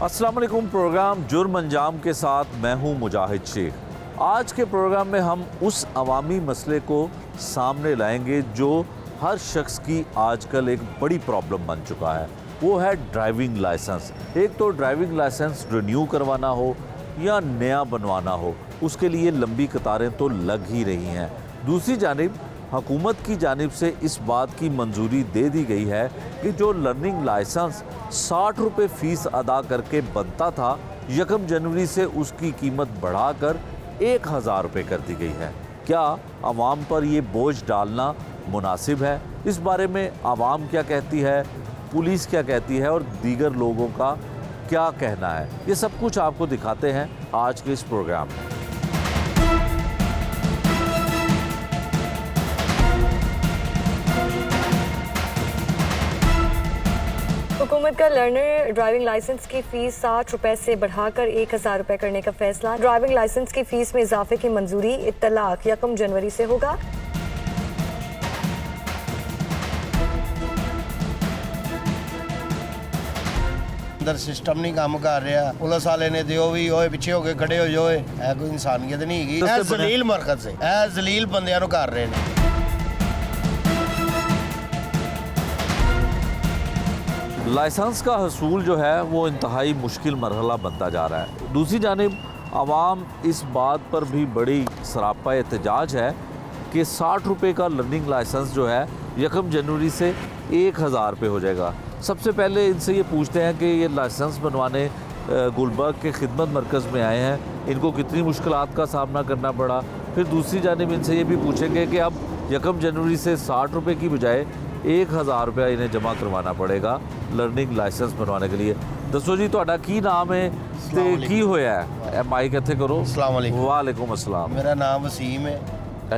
अस्सलाम वालेकुम। प्रोग्राम जुर्म अंजाम के साथ मैं हूं मुजाहिद शेख। आज के प्रोग्राम में हम उस अवामी मसले को सामने लाएंगे जो हर शख्स की आजकल एक बड़ी प्रॉब्लम बन चुका है। वो है ड्राइविंग लाइसेंस। एक तो ड्राइविंग लाइसेंस रिन्यू करवाना हो या नया बनवाना हो, उसके लिए लंबी कतारें तो लग ही रही हैं। दूसरी जानिब हुकूमत की जानिब से इस बात की मंजूरी दे दी गई है कि जो लर्निंग लाइसेंस 60 रुपये फ़ीस अदा करके बनता था, 1 जनवरी से उसकी कीमत बढ़ाकर 1000 रुपये कर दी गई है। क्या आवाम पर ये बोझ डालना मुनासिब है? इस बारे में आवाम क्या कहती है, पुलिस क्या कहती है और दीगर लोगों का क्या कहना है, ये सब कुछ आपको दिखाते हैं आज के इस प्रोग्राम में। हुकूमत का लर्नर ड्राइविंग लाइसेंस की फ़ीस 60 रुपये से बढ़ाकर 1000 रुपये करने का फैसला। ड्राइविंग लाइसेंस की फ़ीस में इजाफे की मंजूरी इत्तलाक 1 जनवरी से होगा। अंदर सिस्टम नहीं काम कर रहा, पुलिस वाले ने दियो भी ओए पीछे हो के खड़े हो जाओ, है कोई इंसानियत नहीं हैगी। ऐ जलील मरकज से ऐ जलील बंदियां नु कर रहे हैं। लाइसेंस का हसूल जो है वो इंतहाई मुश्किल मरहला बनता जा रहा है। दूसरी जानिब आवाम इस बात पर भी बड़ी सरापा एहतजाज है कि 60 रुपये का लर्निंग लाइसेंस जो है 1 जनवरी से 1000 रुपये हो जाएगा। सबसे पहले इनसे ये पूछते हैं कि ये लाइसेंस बनवाने गुलबर्ग के खिदमत मरकज़ में आए हैं, इनको कितनी मुश्किलात का सामना करना पड़ा। फिर दूसरी जानिब इनसे ये भी पूछेंगे कि अब 1 जनवरी से 60 रुपये की बजाय 1000 रुपया इन्हें जमा करवाना पड़ेगा लर्निंग लाइसेंस बनवाने के लिए। दसो जी ਤੁਹਾਡਾ ਕੀ ਨਾਮ है ਤੇ ਕੀ ਹੋਇਆ ਹੈ? ਮਾਈਕ ਇੱਥੇ ਕਰੋ। अस्सलाम वालेकुम। वालेकुम अस्सलाम। मेरा नाम वसीम है।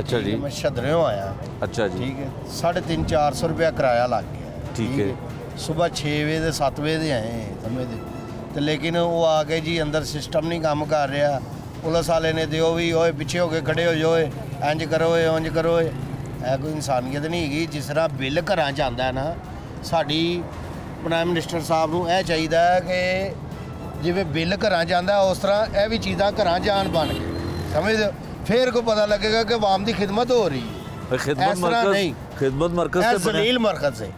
अच्छा जी। मैं शदरियों आया। अच्छा जी। ठीक है। 350-400 रुपया किराया लग गया। ठीक है। सुबह 6 बजे से 7 बजे ਦੇ ਆਏ ਸਮਝਦੇ ਤੇ ਲੇਕਿਨ ਉਹ ਆ ਕੇ ਜੀ ਅੰਦਰ ਸਿਸਟਮ ਨਹੀਂ ਕੰਮ ਕਰ ਰਿਹਾ। ਪੁਲਿਸ ਵਾਲੇ ਨੇ ਦਿਓ ਵੀ ਓਏ ਪਿੱਛੇ ਹੋ ਕੇ ਖੜੇ ਹੋ ਜਾਓ, ਇੰਜ ਕਰੋ ਇੰਜ ਕਰੋ। ਇਹ ਕੋਈ ਇਨਸਾਨੀਅਤ ਨਹੀਂ ਹੈਗੀ। ਜਿਸ ਤਰ੍ਹਾਂ ਬਿੱਲ ਘਰਾਂ 'ਚ ਆਉਂਦਾ ਨਾ, ਸਾਡੀ ਪ੍ਰਾਈਮ ਮਿਨਿਸਟਰ ਸਾਹਿਬ ਨੂੰ ਇਹ ਚਾਹੀਦਾ ਹੈ ਕਿ ਜਿਵੇਂ ਬਿੱਲ ਘਰਾਂ 'ਚ ਆਉਂਦਾ ਉਸ ਤਰ੍ਹਾਂ ਇਹ ਵੀ ਚੀਜ਼ਾਂ ਘਰਾਂ 'ਚ ਆਉਣ ਬਣ ਕੇ ਸਮਝਦੇ। ਫਿਰ ਕੋ ਪਤਾ ਲੱਗੇਗਾ ਕਿ ਆਵਾਮ ਦੀ ਖਿਦਮਤ ਹੋ ਰਹੀ ਹੈ। खिदमत मरकज़ ਇਹ ਜ਼ਲੀਲ ਮਰਕਜ਼ ਹੈ।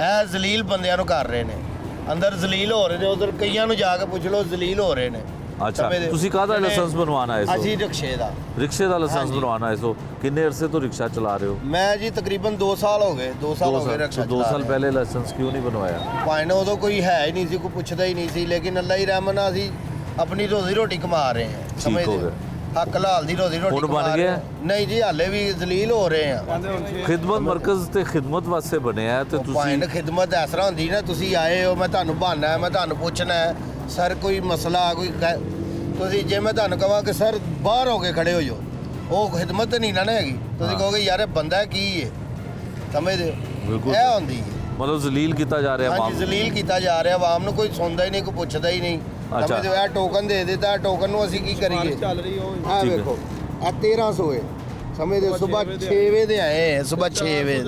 ਇਹ ਜ਼ਲੀਲ ਬੰਦਿਆਂ ਨੂੰ ਕਰ ਰਹੇ ਨੇ, ਅੰਦਰ ਜ਼ਲੀਲ ਹੋ ਰਹੇ ਨੇ। ਉਧਰ ਕਈਆਂ ਨੂੰ ਜਾ ਕੇ ਪੁੱਛ ਲਓ, ਜ਼ਲੀਲ ਹੋ ਰਹੇ ਨੇ। अच्छा, ਤੁਸੀਂ ਕਾਹਦਾ ਲਾਇਸੈਂਸ ਬਣਵਾਉਣਾ ਹੈ? ਅਸੀਂ ਰਿਕਸ਼ੇ ਦਾ। ਰਿਕਸ਼ੇ ਦਾ ਲਾਇਸੈਂਸ ਬਣਵਾਉਣਾ ਹੈ। ਸੋ ਕਿੰਨੇ ਅਰਸੇ ਤੋਂ ਰਿਕਸ਼ਾ ਚਲਾ ਰਹੇ ਹੋ? ਮੈਂ ਜੀ ਤਕਰੀਬਨ 2 ਸਾਲ ਹੋ ਗਏ। 2 ਸਾਲ ਹੋ ਗਏ ਰਿਕਸ਼ਾ। 2 ਸਾਲ ਪਹਿਲੇ ਲਾਇਸੈਂਸ ਕਿਉਂ ਨਹੀਂ ਬਣਵਾਇਆ? ਭਾਵੇਂ ਨਾ ਉਦੋਂ ਕੋਈ ਹੈ ਹੀ ਨਹੀਂ ਸੀ, ਕੋਈ ਪੁੱਛਦਾ ਹੀ ਨਹੀਂ ਸੀ। ਲੇਕਿਨ ਅੱਲਾ ਹੀ ਰਹਿਮਤ ਨਾਲ ਅਸੀਂ ਆਪਣੀ ਰੋਜ਼ੀ ਰੋਟੀ ਕਮਾ ਰਹੇ ਹਾਂ। ਸਮਝਦੇ ਹੋ? ਹੱਕ ਲਾਲ ਦੀ ਰੋਜ਼ੀ ਰੋਟੀ ਹੁਣ ਬਣ ਗਿਆ? ਨਹੀਂ ਜੀ, ਹਾਲੇ ਵੀ ਜ਼ਲੀਲ ਹੋ ਰਹੇ ਆ। ਖਿਦਮਤ ਮਰਕਜ਼ ਤੇ ਖਿਦਮਤ ਵਾਸਤੇ ਬਣਿਆ ਹੈ ਤੇ ਭਾਵੇਂ ਤੁਸੀਂ ਖਿਦਮਤ ਇਸ ਤਰ੍ਹਾਂ ਹੁੰਦੀ ਨਾ, ਤੁਸੀਂ ਆਏ ਹੋ, ਮੈਂ ਤੁਹਾਨੂੰ ਬਹਾਨਾ, ਮੈਂ ਤੁਹਾਨੂੰ ਪੁੱਛਣਾ ਹੈ ਸਰ ਕੋਈ ਮਸਲਾ ਕੋਈ ਤੁਸੀਂ ਜੇ ਮੈਂ ਤੁਹਾਨੂੰ ਕਹਾਂ ਕਿ ਸਰ ਬਾਹਰ ਹੋ ਕੇ ਖੜੇ ਹੋ ਜਾਓ, ਉਹ ਖਿਦਮਤ ਨਹੀਂ ਨਾ ਹੈਗੀ। ਤੁਸੀਂ ਕਹੋਗੇ ਯਾਰ ਇਹ ਬੰਦਾ ਕੀ ਹੈ, ਸਮਝਦੇ ਹੋ? ਬਿਲਕੁਲ। ਇਹ ਹੁੰਦੀ ਹੈ। ਮਤਲਬ ਜ਼ਲੀਲ ਕੀਤਾ ਜਾ ਰਿਹਾ ਹਾਂਜੀ, ਜ਼ਲੀਲ ਕੀਤਾ ਜਾ ਰਿਹਾ। ਆਵਾਮ ਨੂੰ ਕੋਈ ਸੁਣਦਾ ਹੀ ਨਹੀਂ, ਕੋਈ ਪੁੱਛਦਾ ਹੀ ਨਹੀਂ। ਸਮਝਦੇ ਹੋ? ਇਹ ਟੋਕਨ ਦੇ ਦਿੱਤਾ, ਟੋਕਨ ਨੂੰ ਅਸੀਂ ਕੀ ਕਰੀਏ? ਆਹ ਵੇਖੋ, ਆ 1300 ਹੈ। ਸਮਝਦੇ ਹੋ? ਸਵੇਰ 6 ਵਜੇ ਦੇ ਆਏ, ਸਵੇਰ 6 ਵਜੇ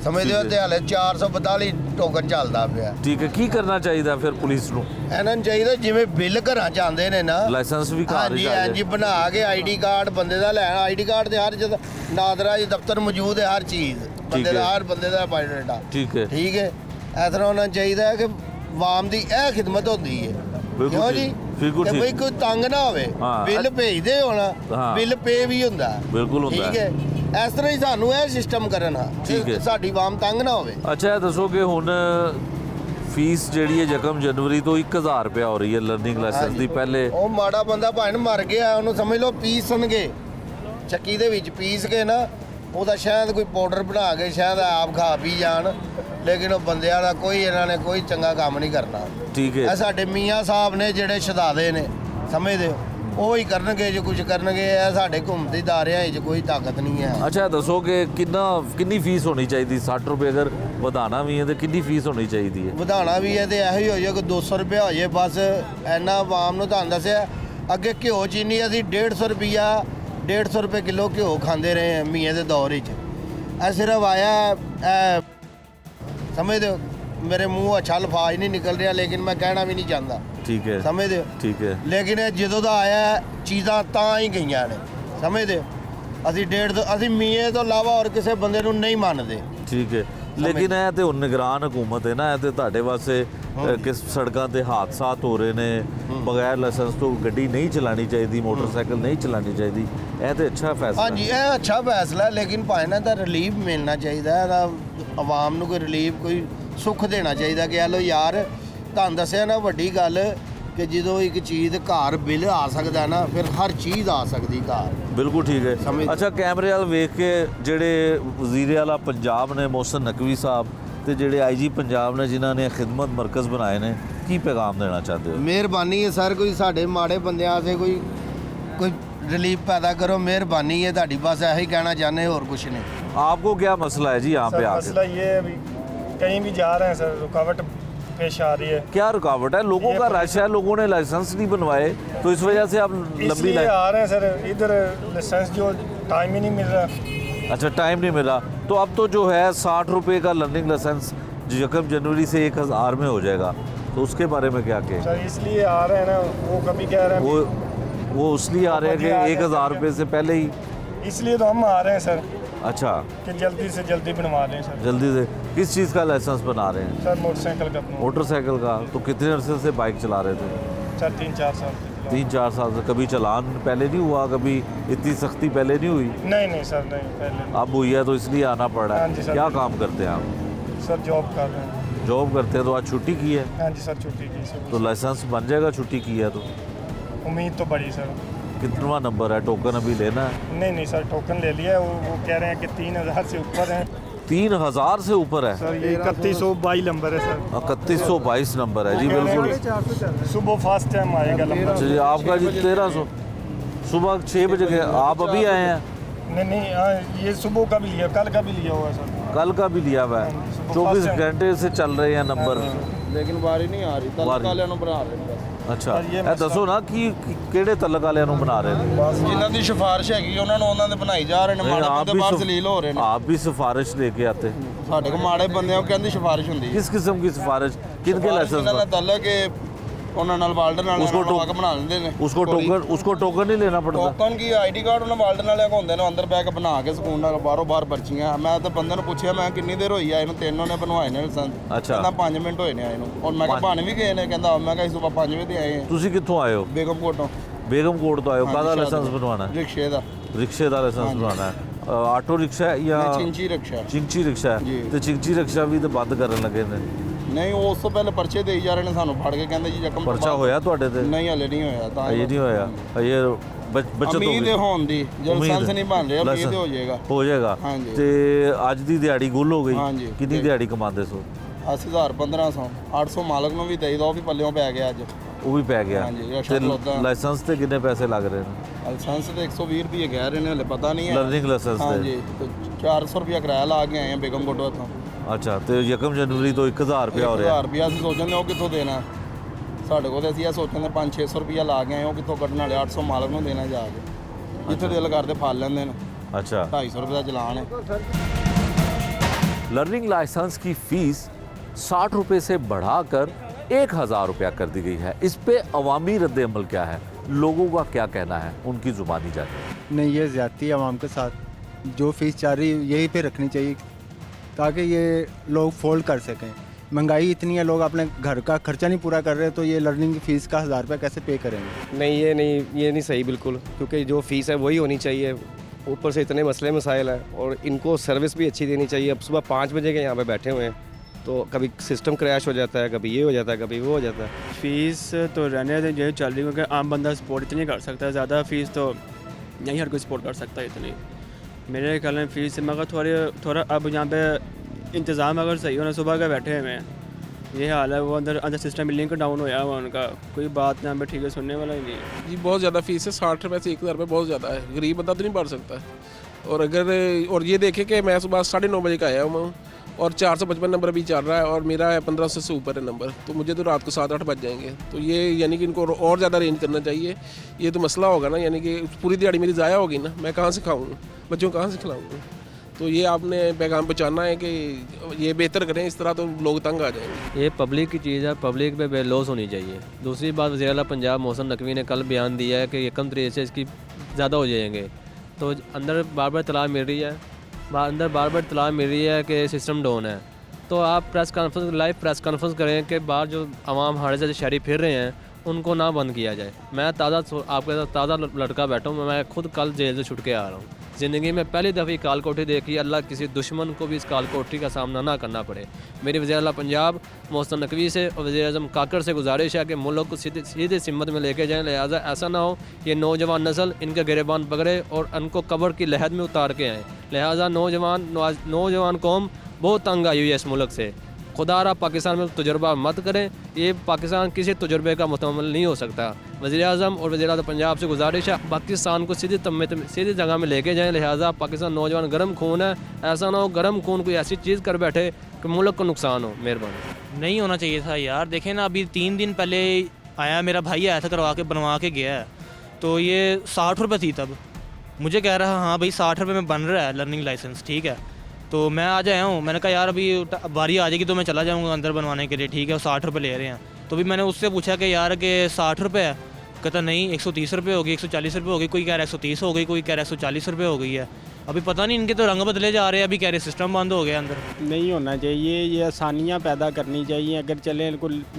ਸਮਝਦੇ ਹੋ? ਤੇ ਹਾਲੇ 442 ਟੋਕਨ ਚੱਲਦਾ ਪਿਆ। ਠੀਕ ਹੈ। ਕੀ ਕਰਨਾ ਚਾਹੀਦਾ ਫਿਰ ਪੁਲਿਸ ਨੂੰ? ਇਹਨਾਂ ਨੂੰ ਚਾਹੀਦਾ ਜਿਵੇਂ ਬਿੱਲ ਘਰਾਂ 'ਚ ਆਉਂਦੇ ਨੇ ਨਾ, ਲਾਇਸੈਂਸ ਵੀ ਘਰ ਹਾਂਜੀ ਹੀ ਹਾਂਜੀ ਬਣਾ ਕੇ ਆਈਡੀ ਕਾਰਡ ਬੰਦੇ ਦਾ ਲੈਣ। ਆਈਡੀ ਕਾਰਡ ਤੇ ਹਰ ਜਦ ਨਾਦਰਾ ਜੀ ਦਫ਼ਤਰ ਮੌਜੂਦ ਹੈ, ਹਰ ਚੀਜ਼ ਬੰਦੇ ਦਾ, ਹਰ ਬੰਦੇ ਦਾ ਬਾਇਓਡਾਟਾ। ਠੀਕ ਹੈ। ਠੀਕ ਹੈ। ਇਸ ਤਰ੍ਹਾਂ ਉਹਨਾਂ ਨੂੰ ਚਾਹੀਦਾ ਹੈ ਕਿ ਆਵਾਮ ਦੀ ਇਹ ਖਿਦਮਤ ਹੁੰਦੀ ਹੈ। ਕਿਉਂ ਜੀ? ਬਿਲਕੁਲ ਕਿ ਬਈ ਕੋਈ ਤੰਗ ਨਾ ਹੋਵੇ। ਬਿੱਲ ਭੇਜਦੇ ਹੋਣਾ, ਬਿੱਲ ਪੇ ਵੀ ਹੁੰਦਾ। ਬਿਲਕੁਲ ਹੁੰਦਾ। ਠੀਕ ਹੈ। ਇਸ ਤਰ੍ਹਾਂ ਹੀ ਸਾਨੂੰ ਇਹ ਸਿਸਟਮ ਕਰਨਾ, ਸਾਡੀ ਆਵਾਮ ਤੰਗ ਨਾ ਹੋਵੇ। ਅੱਛਾ, ਇਹ ਦੱਸੋ ਕਿ ਹੁਣ ਫੀਸ ਜਿਹੜੀ ਹੈ 1 ਜਨਵਰੀ ਤੋਂ 1000 ਰੁਪਇਆ ਹੋ ਰਹੀ ਹੈ ਲਰਨਿੰਗ ਲਾਇਸੈਂਸ ਦੀ। ਪਹਿਲੇ ਉਹ ਮਾੜਾ ਬੰਦਾ ਭਾਵੇਂ ਮਰ ਗਿਆ, ਉਹਨੂੰ ਸਮਝ ਲਓ ਪੀਸਣਗੇ, ਚੱਕੀ ਦੇ ਵਿੱਚ ਪੀਸ ਕੇ ਨਾ, ਉਹਦਾ ਸ਼ਾਇਦ ਕੋਈ ਪਾਊਡਰ ਬਣਾ ਕੇ ਸ਼ਾਇਦ ਆਪ ਖਾ ਪੀ ਜਾਣ। ਲੇਕਿਨ ਉਹ ਬੰਦਿਆਂ ਦਾ ਕੋਈ ਇਹਨਾਂ ਨੇ ਕੋਈ ਚੰਗਾ ਕੰਮ ਨਹੀਂ ਕਰਨਾ। ਠੀਕ ਹੈ। ਇਹ ਸਾਡੇ ਮੀਆਂ ਸਾਹਿਬ ਨੇ ਜਿਹੜੇ ਸ਼ਹਾਦੇ ਨੇ, ਸਮਝਦੇ ਹੋ? ਉਹ ਹੀ ਕਰਨਗੇ ਜੋ ਕੁਝ ਕਰਨਗੇ। ਇਹ ਸਾਡੇ ਘੁੰਮਦੀ ਦਾਰਿਆਂ 'ਚ ਕੋਈ ਤਾਕਤ ਨਹੀਂ ਹੈ। ਅੱਛਾ, ਦੱਸੋ ਕਿ ਕਿੰਨੀ ਫੀਸ ਹੋਣੀ ਚਾਹੀਦੀ? 60 ਰੁਪਏ ਅਗਰ ਵਧਾਣਾ ਵੀ ਹੈ ਤੇ ਕਿੰਨੀ ਫੀਸ ਹੋਣੀ ਚਾਹੀਦੀ ਹੈ? ਵਧਾਉਣਾ ਵੀ ਹੈ ਤੇ ਇਹੋ ਹੀ ਹੋ ਜਾਏ ਕਿ 200 ਰੁਪਇਆ ਹੋ ਜਾਏ ਬਸ। ਇੰਨਾ ਆਵਾਮ ਨੂੰ ਤੁਹਾਨੂੰ ਦੱਸਿਆ। ਅੱਗੇ ਘਿਓ ਚੀਨੀ ਅਸੀਂ 150 ਰੁਪਈਆ 150 ਰੁਪਏ ਕਿਲੋ ਘਿਓ ਖਾਂਦੇ ਰਹੇ ਹਾਂ ਮੀਆਂ ਦੇ ਦੌਰ 'ਚ। ਇਹ ਸਿਰਫ ਆਇਆ ਸਮਝਦੇ ਹੋ ਮੇਰੇ ਮੂੰਹ ਅੱਛਾ ਲਫਾਜ਼ ਨਹੀਂ ਨਿਕਲ ਰਿਹਾ, ਲੇਕਿਨ ਮੈਂ ਕਹਿਣਾ ਵੀ ਨਹੀਂ ਚਾਹੁੰਦਾ, ठीक है ਸਮਝਦੇ ਹੋ। ठीक है ਲੇਕਿਨ ਇਹ ਜਦੋਂ ਦਾ ਆਇਆ ਚੀਜ਼ਾਂ ਤਾਂ ਹੀ ਗਈਆਂ ਨੇ, ਸਮਝਦੇ ਹੋ। ਅਸੀਂ ਮੀਏ ਤੋਂ ਇਲਾਵਾ ਹੋਰ ਕਿਸੇ ਬੰਦੇ ਨੂੰ ਨਹੀਂ ਮੰਨਦੇ। ਠੀਕ ਹੈ ਲੇਕਿਨ ਇਹ ਤੇ ਹੁਣ ਨਿਗਰਾਨ ਹਕੂਮਤ ਹੈ ਨਾ, ਇਹ ਤੇ ਤੁਹਾਡੇ ਵਾਸਤੇ ਕਿ ਸੜਕਾਂ ਤੇ ਹਾਦਸਾਤ ਹੋ ਰਹੇ ਨੇ, ਬਗੈਰ ਲਾਇਸੈਂਸ ਤੋਂ ਗੱਡੀ ਨਹੀਂ ਚਲਾਉਣੀ ਚਾਹੀਦੀ, ਮੋਟਰਸਾਈਕਲ ਨਹੀਂ ਚਲਾਉਣੀ ਚਾਹੀਦੀ, ਇਹ ਤੇ ਅੱਛਾ ਫੈਸਲਾ ਹਾਂਜੀ ਇਹ ਅੱਛਾ ਫੈਸਲਾ ਹੈ, ਲੇਕਿਨ ਭਾਵੇਂ ਨਾ ਤਾਂ ਰਿਲੀਫ ਮਿਲਣਾ ਚਾਹੀਦਾ ਹੈ, ਆਵਾਮ ਨੂੰ ਕੋਈ ਰਿਲੀਫ, ਕੋਈ ਸੁੱਖ ਦੇਣਾ ਚਾਹੀਦਾ ਕਿ ਲੋ ਯਾਰ ਤੁਹਾਨੂੰ ਦੱਸਿਆ ਨਾ ਵੱਡੀ ਗੱਲ ਕਿ ਜਦੋਂ ਇੱਕ ਚੀਜ਼ ਘਰ ਬਿੱਲ ਆ ਸਕਦਾ ਨਾ, ਫਿਰ ਹਰ ਚੀਜ਼ ਆ ਸਕਦੀ ਘਰ। ਬਿਲਕੁਲ ਠੀਕ ਹੈ। ਸਮਝ- ਅੱਛਾ ਕੈਮਰੇ ਵਾਲ ਵੇਖ ਕੇ ਜਿਹੜੇ ਵਜ਼ੀਰ ਆਲਾ ਪੰਜਾਬ ਨੇ ਮੋਹਸਨ ਨਕਵੀ ਸਾਹਿਬ ਤੇ ਜਿਹੜੇ ਆਈਜੀ ਪੰਜਾਬ ਨੇ ਜਿਨ੍ਹਾਂ ਨੇ ਖਿਦਮਤ ਮਰਕਜ਼ ਬਣਾਏ ਨੇ, ਕੀ ਪੈਗਾਮ ਦੇਣਾ ਚਾਹते हो? ਮਿਹਰਬਾਨੀ ਹੈ ਸਰ, ਕੋਈ ਸਾਡੇ ਮਾੜੇ ਬੰਦਿਆਂ ਵਾਸਤੇ ਕੋਈ ਰਿਲੀਫ पैदा करो, ਮਿਹਰਬਾਨੀ ਹੈ ਤੁਹਾਡੀ, बस यही कहना चाहते, और कुछ नहीं। आपको क्या मसला है जी यहाँ पे सर आके? मसला ये है, अभी कहीं भी जा रहे हैं सर, रुकावट पेश आ रही है। क्या रुकावट है? लोगों का रश है, लोगों ने लाइसेंस नहीं बनवाए तो इस वजह से आप लंबी इसलिए लाइन। आ रहे हैं सर, इधर लाइसेंस जो टाइम ही नहीं मिल रहा। अच्छा टाइम नहीं मिला तो अब तो जो है 60 रुपये का लर्निंग लाइसेंस जो 1 जनवरी से 1000 में हो जाएगा, तो उसके बारे में क्या कहें? सर इसलिए आ रहे हैं ना, वो कभी कह रहे हैं वो इसलिए आ रहे हैं कि 1000 रुपये से पहले ही। इसलिए तो हम आ रहे हैं सर अच्छा कि जल्दी से जल्दी बनवा दें सर। जल्दी से किस चीज़ का लाइसेंस बना रहे हैं? सर मोटरसाइकिल का मोटरसाइकिल का। तो कितने अरसे से बाइक चला रहे थे? सर 3-4 साल से। 3-4 साल से। कभी चालान पहले नहीं हुआ? कभी इतनी सख्ती पहले नहीं हुई? नहीं सर नहीं, पहले अब हुई है तो इसलिए आना पड़ रहा हाँ जी है। सर। क्या काम करते हैं आप? सर जॉब कर रहे हैं। जॉब करते हैं तो आज छुट्टी की है हाँ जी सर, छुट्टी की सर। तो लाइसेंस बन जाएगा छुट्टी की है तो? उम्मीद तो बड़ी सर। कितना नंबर है? टोकन अभी लेना है? नहीं सर, टोकन ले लिया है, वो कह रहे हैं कि 3000 से ऊपर है 3000 से ऊपर है? सर। ये 3122 नंबर है सर। 3122 नंबर है जी। बिल्कुल सुबह फास्ट टाइम आएगा लंबा। अच्छा जी। आपका जी 1300 सुबह 6 बजे के आप अभी आए हैं? नहीं हाँ, ये सुबह का भी लिया, कल का भी लिया हुआ है सर। कल का भी लिया हुआ है? 24 घंटे से चल रहे हैं नंबर। ਲੇਕਿਨ ਵਾਰੀ ਨਹੀਂ ਆ ਰਹੀ, ਵਾਰੀ। ਵਾਲਿਆਂ ਨੂੰ ਬਣਾ ਰਹੇ ਨੇ ਬਸ। ਅੱਛਾ ये ਇਹ ਦੱਸੋ ਨਾ ਕਿ ਕਿਹੜੇ ਤਲਕ ਵਾਲਿਆਂ ਨੂੰ ਬਣਾ ਰਹੇ ਨੇ? ਜਿਨ੍ਹਾਂ ਦੀ ਸਿਫਾਰਿਸ਼ ਹੈਗੀ ਉਹਨਾਂ ਨੂੰ ਉਹਨਾਂ ਦੇ ਬਣਾਈ ਜਾ ਰਹੇ ਨੇ, ਮਾੜੇ आप ਬੰਦੇ भी ਬਾਹਰ सिफ- ਜ਼ਲੀਲ ਹੋ ਰਹੇ ਨੇ। आप भी सिफारिश लेके आते? ਸਾਡੇ ਕੋਲ ਮਾੜੇ ਬੰਦਿਆਂ ਨੂੰ ਕਹਿੰਦੀ ਸਿਫਾਰਿਸ਼ ਹੁੰਦੀ ਹੈ। किस किस्म की सिफारिश? किन के ਸਿਫਾਰਿਸ਼ ਇਹਨਾਂ लाइसेंस? ਦਾ ਤਲਕ ਹੈ, ਉਹਨਾਂ ਨਾਲ ਵਾਲਡਨ ਨਾਲ उसको ਆ ਕੇ ਬਣਾ ਲੈਂਦੇ ਨੇ। उसको टोकन नहीं लेना पड़ता? ਟੋਕਨ ਕੀ ਆਈਡੀ ਕਾਰਡ ਉਹਨਾਂ ਵਾਲਡਨ ਵਾਲਿਆਂ ਕੋਲ ਹੁੰਦੇ ਨੇ, ਅੰਦਰ ਬੈ ਕੇ ਬਣਾ ਕੇ ਸਕੂਨ ਨਾਲ ਬਾਹਰੋਂ ਬਾਹਰ ਪਰਚੀਆਂ। ਮੈਂ ਤਾਂ ਬੰਦੇ ਨੂੰ ਪੁੱਛਿਆ, ਮੈਂ ਕਿੰਨੀ ਦੇਰ ਹੋਈ ਆ ਇਹਨੂੰ? 3 ਨੇ ਬਣਵਾਏ ਨੇ ਲਾਇਸੈਂਸ। ਅੱਛਾ। ਕਹਿੰਦਾ 5 ਮਿੰਟ ਹੋਏ ਨੇ ਆਏ ਨੂੰ। ਹੁਣ ਮੈਂ ਕਿਹਾ ਬਣ ਵੀ ਗਏ ਨੇ, ਕਹਿੰਦਾ ਮੈਂ ਕਿਹਾ ਸੁਬਹ 5 ਵਜੇ ਤੇ ਆਏ ਹਾਂ ਤੁਸੀਂ ਕਿੱਥੋਂ ਆਏ ਹੋ? ਬੇਗਮਪੁਰ ਤੋਂ। बेगमकोट तो आए हो। कादा ਹਾਂਜੀ, लाइसेंस बनवाना है? ਰਿਕਸ਼ੇ ਦਾ। रिक्शे का लाइसेंस ਹਾਂਜੀ। बनवाना है? ऑटो रिक्शा है या ਚਿੰਚੀ ਰਿਕਸ਼ਾ। चिंची रिक्शा है? जी। तो चिंची रिक्शा भी तो बंद करने लगे ने। ਨਹੀਂ ਉਹ ਉਸ ਤੋਂ ਪਹਿਲੇ ਪਰਚੇ ਦੇਈ ਜਾ ਰਹੇ ਨੇ ਸਾਨੂੰ ਫੜ ਕੇ, ਕਹਿੰਦੇ ਜੀ ਜ਼ਖਮ ਤੋਂ पर्चा ਬਾਅਦ- होया ਤੁਹਾਡੇ ਤੇ? ਨਹੀਂ ਹਲੇ ਨਹੀਂ ਹੋਇਆ ਤਾਂ ये नहीं होया। ये बचत हो ਉਮੀਦ गई। ਹੈ ਹੋਣ ਦੀ, ਜਦੋਂ उम्मीद ਲਾਇਸੈਂਸ है। ਨਹੀਂ ਬਣ ਰਿਹਾ ਉਮੀਦ लाइसेंस ਹੋ ਜਾਏਗਾ। हो जाएगा। ਹਾਂਜੀ। ਤੇ ਅੱਜ ਦੀ ਦਿਹਾੜੀ ਗੁੱਲ ਹੋ ਗਈ? ਹਾਂਜੀ। ਕਿੰਨੀ ਦਿਹਾੜੀ ਕਮਾਉਂਦੇ ਸੋ? 80000 1500 800 ਮਾਲਕ ਨੂੰ ਵੀ ਦੇਈਦਾ, ਉਹ ਵੀ ਪੱਲਿਓਂ ਪੈ ਗਿਆ ਅੱਜ। ਉਹ ਵੀ ਪੈ ਗਿਆ। ਹਾਂਜੀ, ਇਹ ਤੇ ਸ਼ਕਲ ਉੱਦਾਂ। ਲਾਇਸੈਂਸ ਤੇ ਕਿੰਨੇ ਪੈਸੇ ਲੱਗ ਰਹੇ ਨੇ? ਲਾਇਸੈਂਸ ਤੇ 120 ਰੁਪਏ ਕਹਿ ਰਹੇ ਨੇ, ਹਲੇ ਪਤਾ ਨਹੀਂ ਹੈ। ਲਰਨਿੰਗ ਲਾਇਸੈਂਸ ਹਾਂਜੀ ਤੇ? ਤੇ 400 ਰੁਪਏ ਕਿਰਾਇਆ ਲਾ ਕੇ ਆਏ ਆ ਬੇਗਮਪੁਰ ਤੋਂ। ਅੱਛਾ ਤੇ 1 ਜਨਵਰੀ ਤੋਂ 1000 ਰੁਪਇਆ ਹੋ ਰਿਹਾ? 1000 ਰੁਪਏ ਅਸੀਂ ਸੋਚਦੇ ਉਹ ਕਿੱਥੋਂ ਦੇਣਾ ਸਾਡੇ ਕੋਲ, ਤੇ ਅਸੀਂ ਇਹ ਸੋਚਦੇ 500-600 ਰੁਪਏ ਲਾ ਕੇ ਆਏ, ਉਹ ਕਿੱਥੋਂ ਕੱਢਣ ਵਾਲੇ? 800 ਮਾਲਕ ਨੂੰ ਦੇਣਾ ਜਾ ਕੇ, ਜਿੱਥੇ ਦਿਲ ਕਰਦੇ ਫੜ ਲੈਂਦੇ ਨੇ। अच्छा 250 ਰੁਪਏ ਦਾ ਚਲਾਨ ਹੈ। लर्निंग लाइसेंस की फीस 60 रुपये से बढ़ाकर 1000 रुपया कर दी गई है। इस पे अवामी रद्द-ए-अमल क्या है, लोगों का क्या कहना है, उनकी जुबानी जाती नहीं, ये ज़्यादती है आवाम के साथ। जो फीस चाह रही यही पे रखनी चाहिए ताकि ये लोग फोल्ड कर सकें। महंगाई इतनी है, लोग अपने घर का खर्चा नहीं पूरा कर रहे, तो ये लर्निंग की फ़ीस का 1000 रुपये कैसे पे करेंगे? नहीं ये नहीं सही बिल्कुल, क्योंकि जो फ़ीस है वही होनी चाहिए। ऊपर से इतने मसले मसाइल हैं और इनको सर्विस भी अच्छी देनी चाहिए। अब सुबह 5 बजे के यहाँ पे बैठे हुए हैं तो कभी सिस्टम क्रैश हो जाता है, कभी ये हो जाता है, कभी वो हो जाता है। फ़ीस तो रहने दें जो चल रही, क्योंकि आम बंदा सपोर्ट इतनी नहीं कर सकता। ज़्यादा फ़ीस तो नहीं हर कोई सपोर्ट कर सकता है इतनी। मेरे ख्याल में फ़ीस मगर थोड़ा अब यहाँ पे इंतज़ाम अगर सही होना, सुबह के बैठे हुए हैं, ये हाल है। वो अंदर सिस्टम लिंक डाउन होया हुआ उनका, कोई बात यहाँ पे ठीक है सुनने वाला ही नहीं है। जी बहुत ज़्यादा फीस है, 60 रुपये से 1000 रुपये बहुत ज़्यादा है। गरीब बंदा तो नहीं भर सकता। और ये देखें कि मैं सुबह 9:30 बजे का आया हूँ और 455 नंबर अभी चल रहा है और मेरा है 1500 से ऊपर है नंबर, तो मुझे तो रात को 7-8 बज जाएंगे। तो ये यानी कि इनको और ज़्यादा रेंज करना चाहिए। ये तो मसला होगा ना, यानी कि पूरी दिहाड़ी मेरी ज़ाया होगी ना, मैं कहाँ से खाऊँ, बच्चों को कहाँ से खिलाऊँगा? तो ये आपने पैगाम पहुँचाना है कि ये बेहतर करें, इस तरह तो लोग तंग आ जाएंगे। ये पब्लिक की चीज़ है, पब्लिक पे बेलौस होनी चाहिए। दूसरी बात, वज़ीर आला पंजाब मोहसिन नकवी ने कल बयान दिया है कि यकम तरीके से इसकी ज़्यादा हो जाएंगे, तो अंदर बार बार इत्तला मिल रही है, अंदर बार बार इत्तला मिल रही है कि सिस्टम डाउन है। तो आप press conference, live press conference करें कि बाहर जो आवाम हमारे से शहरी फिर रहे हैं उनको ना बंद किया जाए। मैं आपके साथ ताज़ा लड़का बैठा हूँ, मैं खुद कल जेल से छुट के आ रहा हूँ। ज़िंदगी में पहली दफ़ी काल कोठी देखी, अल्लाह किसी दुश्मन को भी इस काल कोठी का सामना ना करना पड़े। मेरी वज़ीर आला पंजाब मोहसिन नकवी से और वज़ीर आज़म काकर से गुजारिश है कि मुल्क को सीधे सिमत में लेके जाएँ, लिहाजा ऐसा ना हो ये नौजवान नस्ल इनके गिरेबान पकड़े और उनको कब्र की लहद में उतार के आएँ। लिहाजा नौजवान कौम बहुत तंग आई हुई है इस मुल्क से। खुदारा पाकिस्तान में तजुर्बा मत करें, ये पाकिस्तान किसी तजुर्बे का मुकम्मल नहीं हो सकता। वज़ीर आज़म और वज़ीर आला पंजाब से गुजारिश है पाकिस्तान को सीधी जगह में लेके जाएं। लिहाजा पाकिस्तान नौजवान गर्म खून है, ऐसा ना हो गर्म खून कोई ऐसी चीज़ कर बैठे कि मुल्क को नुकसान हो। मेहरबानी। नहीं होना चाहिए था यार। देखें ना, अभी 3 दिन पहले आया मेरा भाई, आया था करवा के बनवा के गया है, तो ये 60 रुपये थी तब। मुझे कह रहा हाँ भाई 60 रुपये में बन रहा है लर्निंग लाइसेंस, ठीक है। तो मैं आज आया हूँ, मैंने कहा यार अभी बारी आ जाएगी तो मैं चला जाऊँगा अंदर बनवाने के लिए, ठीक है। और 60 रुपये ले रहे हैं। तो भी मैंने उससे पूछा कि यार कि 60 रुपये है, कहता नहीं 130 रुपये होगी, 140 रुपये होगी, कोई कह रहा है 130 हो गई, कोई कह रहा है 140 रुपये हो गई है। अभी पता नहीं, इनके तो रंग बदले जा रहे हैं। अभी कह रहे सिस्टम बंद हो गया अंदर। नहीं होना चाहिए, ये आसानियाँ पैदा करनी चाहिए। अगर चले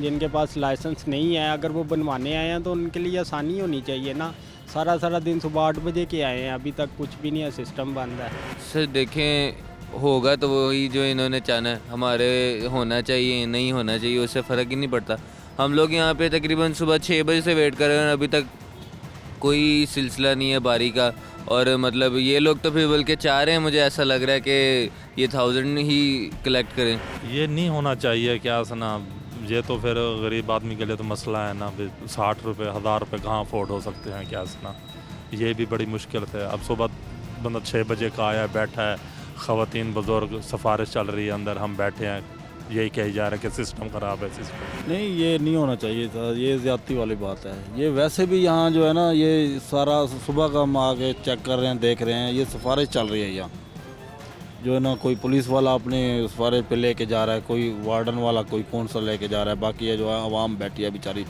जिनके पास लाइसेंस नहीं है, अगर वो बनवाने आए हैं तो उनके लिए आसानी होनी चाहिए ना। सारा दिन सुबह 8 बजे के आए हैं, अभी तक कुछ भी नहीं है, सिस्टम बंद है। सर देखें, होगा तो वही जो इन्होंने चाहना है, हमारे होना चाहिए नहीं होना चाहिए उससे फ़र्क ही नहीं पड़ता। हम लोग यहाँ पे तकरीबन सुबह 6 बजे से वेट कर रहे हैं, अभी तक कोई सिलसिला नहीं है बारी का। और मतलब ये लोग तो फिर बल्कि चाह रहे हैं, मुझे ऐसा लग रहा है कि ये 1000 ही कलेक्ट करें। ये नहीं होना चाहिए, क्या सना, ये तो फिर गरीब आदमी के लिए तो मसला है ना। फिर 60 रुपये 1000 रुपये कहाँ अफोर्ड हो सकते हैं, क्या सना, ये भी बड़ी मुश्किल है। अब सुबह बंदा 6 बजे का आया, बैठा है, ख़वातीन बुज़ुर्ग सिफारिश चल रही है, अंदर हम बैठे हैं, यही कही जा रहा है कि सिस्टम ख़राब है। सिस्टम नहीं, ये नहीं होना चाहिए था, ये ज़्यादती वाली बात है। ये वैसे भी यहाँ जो है ना, ये सारा सुबह का हम आके चेक कर रहे हैं, देख रहे हैं, ये सिफारिश चल रही है यहाँ जो है ना। कोई पुलिस वाला अपने सिफारिश पे लेके जा रहा है, कोई वार्डन वाला, कोई कौन सा लेके जा रहा है। बाकी ये जो है आवाम बैठी है बेचारी,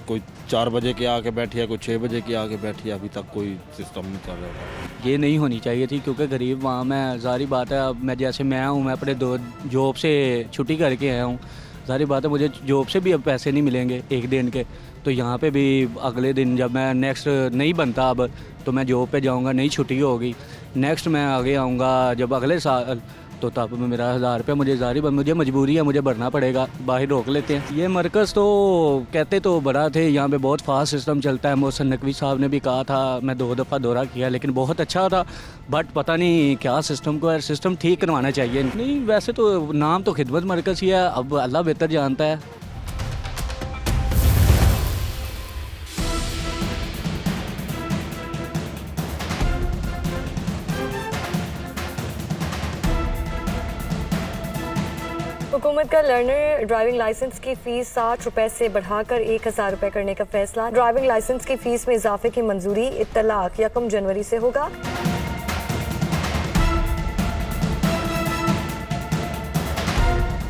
कोई 4 बजे के आके बैठी है, कोई 6 बजे के आके बैठी है, अभी तक कोई सिस्टम नहीं चल रहा। ये नहीं होनी चाहिए थी, क्योंकि गरीब वहाँ में ज़ाहिर बात है। अब मैं जैसे मैं हूँ, मैं अपने जॉब से छुट्टी करके आया हूँ, ज़ाहिर बात है मुझे जॉब से भी अब पैसे नहीं मिलेंगे 1 दिन के। तो यहाँ पे भी अगले दिन जब मैं नेक्स्ट नहीं बनता अब, तो मैं जॉब पे जाऊँगा, नई छुट्टी होगी, नेक्स्ट मैं आगे आऊँगा जब अगले साल, तो तब मेरा 1000 रुपये मुझे मजबूरी है, मुझे भरना पड़ेगा। बाहर रोक लेते हैं। ये मरकज़ तो कहते तो बड़ा थे, यहाँ पे बहुत फास्ट सिस्टम चलता है। मोहसिन नकवी साहब ने भी कहा था, मैं 2 दफ़ा दौरा किया, लेकिन बहुत अच्छा था। बट पता नहीं क्या सिस्टम को है, सिस्टम ठीक करवाना चाहिए। नहीं, वैसे तो नाम तो खिदमत मरकज़ ही है, अब अल्लाह बेहतर जानता है। हुकूमत का लर्नर ड्राइविंग लाइसेंस की फीस 60 रुपए से बढ़ाकर 1000 रुपए करने का फैसला। ड्राइविंग लाइसेंस की फीस में इजाफे की मंजूरी इत्तलाक 1 जनवरी से होगा।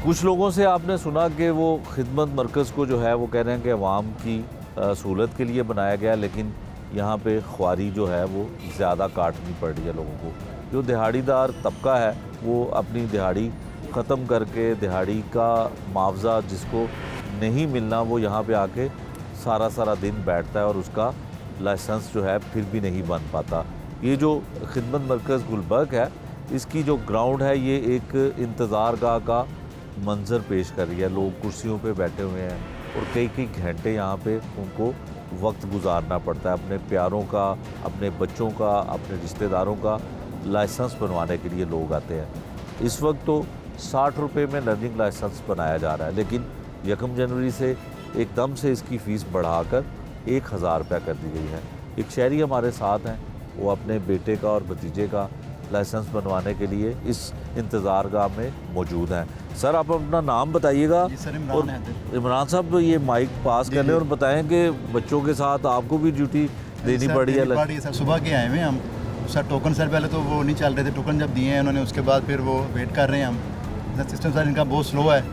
कुछ लोगों से आपने सुना कि वो खिदमत मरकज़ को जो है वो कह रहे हैं कि अवाम की सहूलत के लिए बनाया गया, लेकिन यहाँ पे ख्वारी जो है वो ज़्यादा काटनी पड़ रही है लोगों को। जो दिहाड़ीदार तबका है वो अपनी दिहाड़ी ख़त्म करके, दिहाड़ी का मुआवजा जिसको नहीं मिलना, वो यहाँ पे आके सारा दिन बैठता है और उसका लाइसेंस जो है फिर भी नहीं बन पाता। ये जो खिदमत मरकज़ गुलबर्ग है, इसकी जो ग्राउंड है ये एक इंतज़ार गाह का मंजर पेश कर रही है। लोग कुर्सियों पे बैठे हुए हैं और कई घंटे यहाँ पे उनको वक्त गुजारना पड़ता है अपने प्यारों का, अपने बच्चों का, अपने रिश्तेदारों का लाइसेंस बनवाने के लिए लोग आते हैं। इस वक्त तो 60 रुपये में लर्निंग लाइसेंस बनाया जा रहा है, लेकिन 1 जनवरी से एकदम से इसकी फ़ीस बढ़ाकर 1000 रुपया कर दी गई है। एक शहरी हमारे साथ हैं, वो अपने बेटे का और भतीजे का लाइसेंस बनवाने के लिए इस इंतज़ार गाह में मौजूद हैं। सर, आप अपना नाम बताइएगा। और इमरान साहब ये माइक पास कर लें और बताएं कि बच्चों के साथ आपको भी ड्यूटी देनी पड़ी है। सुबह के आए हुए हम, सर टोकन सर पहले तो वो नहीं चल रहे थे, टोकन जब दिए हैं उन्होंने उसके बाद फिर वो वेट कर रहे हैं हम। सर सिस्टम सर इनका बहुत स्लो है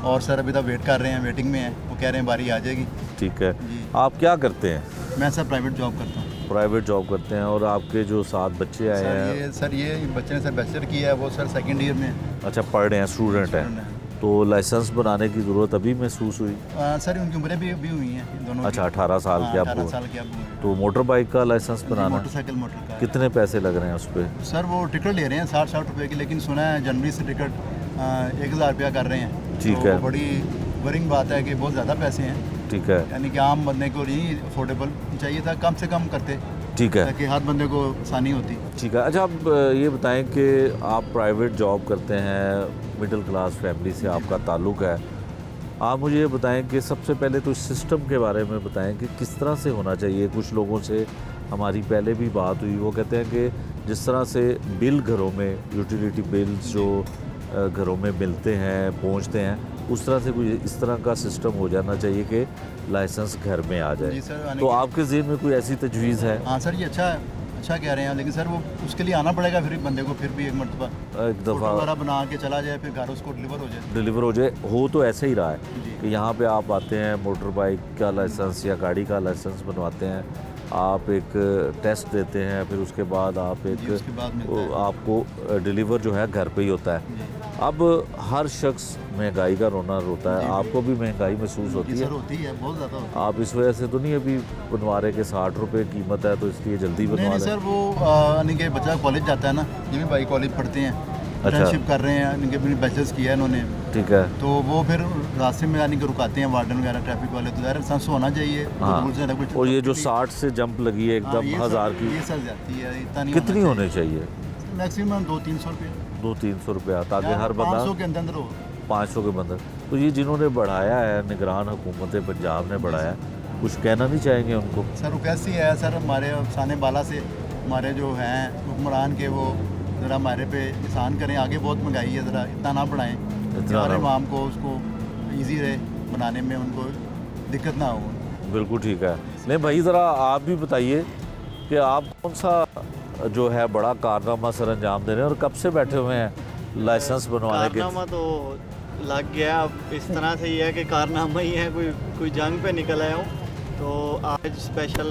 और सर अभी तक वेट कर रहे हैं, वेटिंग में है, वो कह रहे हैं बारी आ जाएगी। ठीक है, आप क्या करते हैं? मैं सर प्राइवेट जॉब करता हूँ। प्राइवेट जॉब करते हैं। और आपके जो 7 बच्चे आए हैं? सर ये बच्चे ने सर बैचलर किया है, वो सर सेकेंड ईयर में है। अच्छा, पढ़ रहे हैं, स्टूडेंट हैं। तो लाइसेंस बनाने की ज़रूरत अभी महसूस हुई? सर उनकी उम्रें भी अभी हुई हैं दोनों। अच्छा, 18 साल के आप 18 साल के आप हुए। तो मोटर बाइक का लाइसेंस बनाना? मोटरसाइकिल मोटर का। कितने पैसे लग रहे हैं उस पर? सर वो टिकट ले रहे हैं 60 रुपये की, लेकिन सुना है जनवरी से टिकट 1000 रुपया कर रहे हैं। ठीक तो है। बड़ी वरिंग बात है कि बहुत ज़्यादा पैसे हैं। ठीक है। यानी कि आम बंदे को नहीं अफोर्डेबल चाहिए था, कम से कम करते। ठीक है, ताकि हर बंदे को आसानी होती। ठीक है। अच्छा, आप ये बताएं कि आप प्राइवेट जॉब करते हैं, मिडिल क्लास फैमिली से आपका ताल्लुक़ है। आप मुझे ये बताएं कि सबसे पहले तो इस सिस्टम के बारे में बताएं कि किस तरह से होना चाहिए। कुछ लोगों से हमारी पहले भी बात हुई, वो कहते हैं कि जिस तरह से बिल घरों में, यूटिलिटी बिल्स जो घरों में मिलते हैं, पहुंचते हैं, उस तरह से कोई इस तरह का सिस्टम हो जाना चाहिए कि लाइसेंस घर में आ जाए। तो आपके ज़हन में कोई ऐसी तजवीज़ है? हाँ सर, ये अच्छा कह रहे हैं, लेकिन सर वो उसके लिए आना पड़ेगा फिर बंदे को, फिर भी एक मरतबा एक दफ़ा वगैरह बना के चला जाए, फिर घर उसको डिलीवर हो जाए। हो तो ऐसे ही रहा है कि यहाँ पे आप आते हैं, मोटर बाइक का लाइसेंस या गाड़ी का लाइसेंस बनवाते हैं, आप एक टेस्ट देते हैं, फिर उसके बाद आप आपको डिलीवर जो है घर पे ही होता है। अब हर शख्स महंगाई का रोना रोता है, आपको भी महंगाई महसूस होती है? होती है, बहुत ज़्यादा होती है। आप इस वजह से तो नहीं अभी बनवा रहे कि 60 रुपये कीमत है तो इसलिए जल्दी बनवा नहीं रहे? सर, वो यानी कि बच्चा कॉलेज जाता है ना, ये भी भाई कॉलेज पढ़ते हैं, फ्रेंडशिप कर रहे हैं, इनके भी बैचलर्स किया है इन्होंने। ठीक है। तो वो फिर रास्ते में यानी कि रुकाते हैं वार्डन वगैरह, ट्रैफिक वाले, तो ज़ाहिर लाइसेंस होना चाहिए। हाँ। और ये जो 60 से जंप लगी है एकदम 1000 की, ये सर जाती है, इतना नहीं कितनी होनी चाहिए? मैक्सिमम 200-300 रुपये। 200-300 रुपया, ताकि हर बंदा 500 के अंदर हो। 500 के अंदर। तो ये जिन्होंने बढ़ाया है, निगरान हुकूमत पंजाब ने बढ़ाया, कुछ कहना नहीं चाहेंगे उनको? सर वो कैसी है सर, हमारे अफसाने बाला से हमारे जो हैं हुक्मरान के, वो ज़रा हमारे पे एहसान करें। आगे बहुत महंगाई है, ज़रा इतना ना बढ़ाएं, हमारे इमाम को उसको ईजी रहे बनाने में, उनको दिक्कत ना हो। बिल्कुल ठीक है। नहीं भाई, ज़रा आप भी बताइए कि आप कौन सा जो है बड़ा कारनामा सर अंजाम दे रहे हैं और कब से बैठे हुए हैं लाइसेंस बनवाने के? कारनामा तो लग गया, अब इस तरह से ही है कि कारनामा ही है, कोई जंग पे निकल आया हूँ। तो आज स्पेशल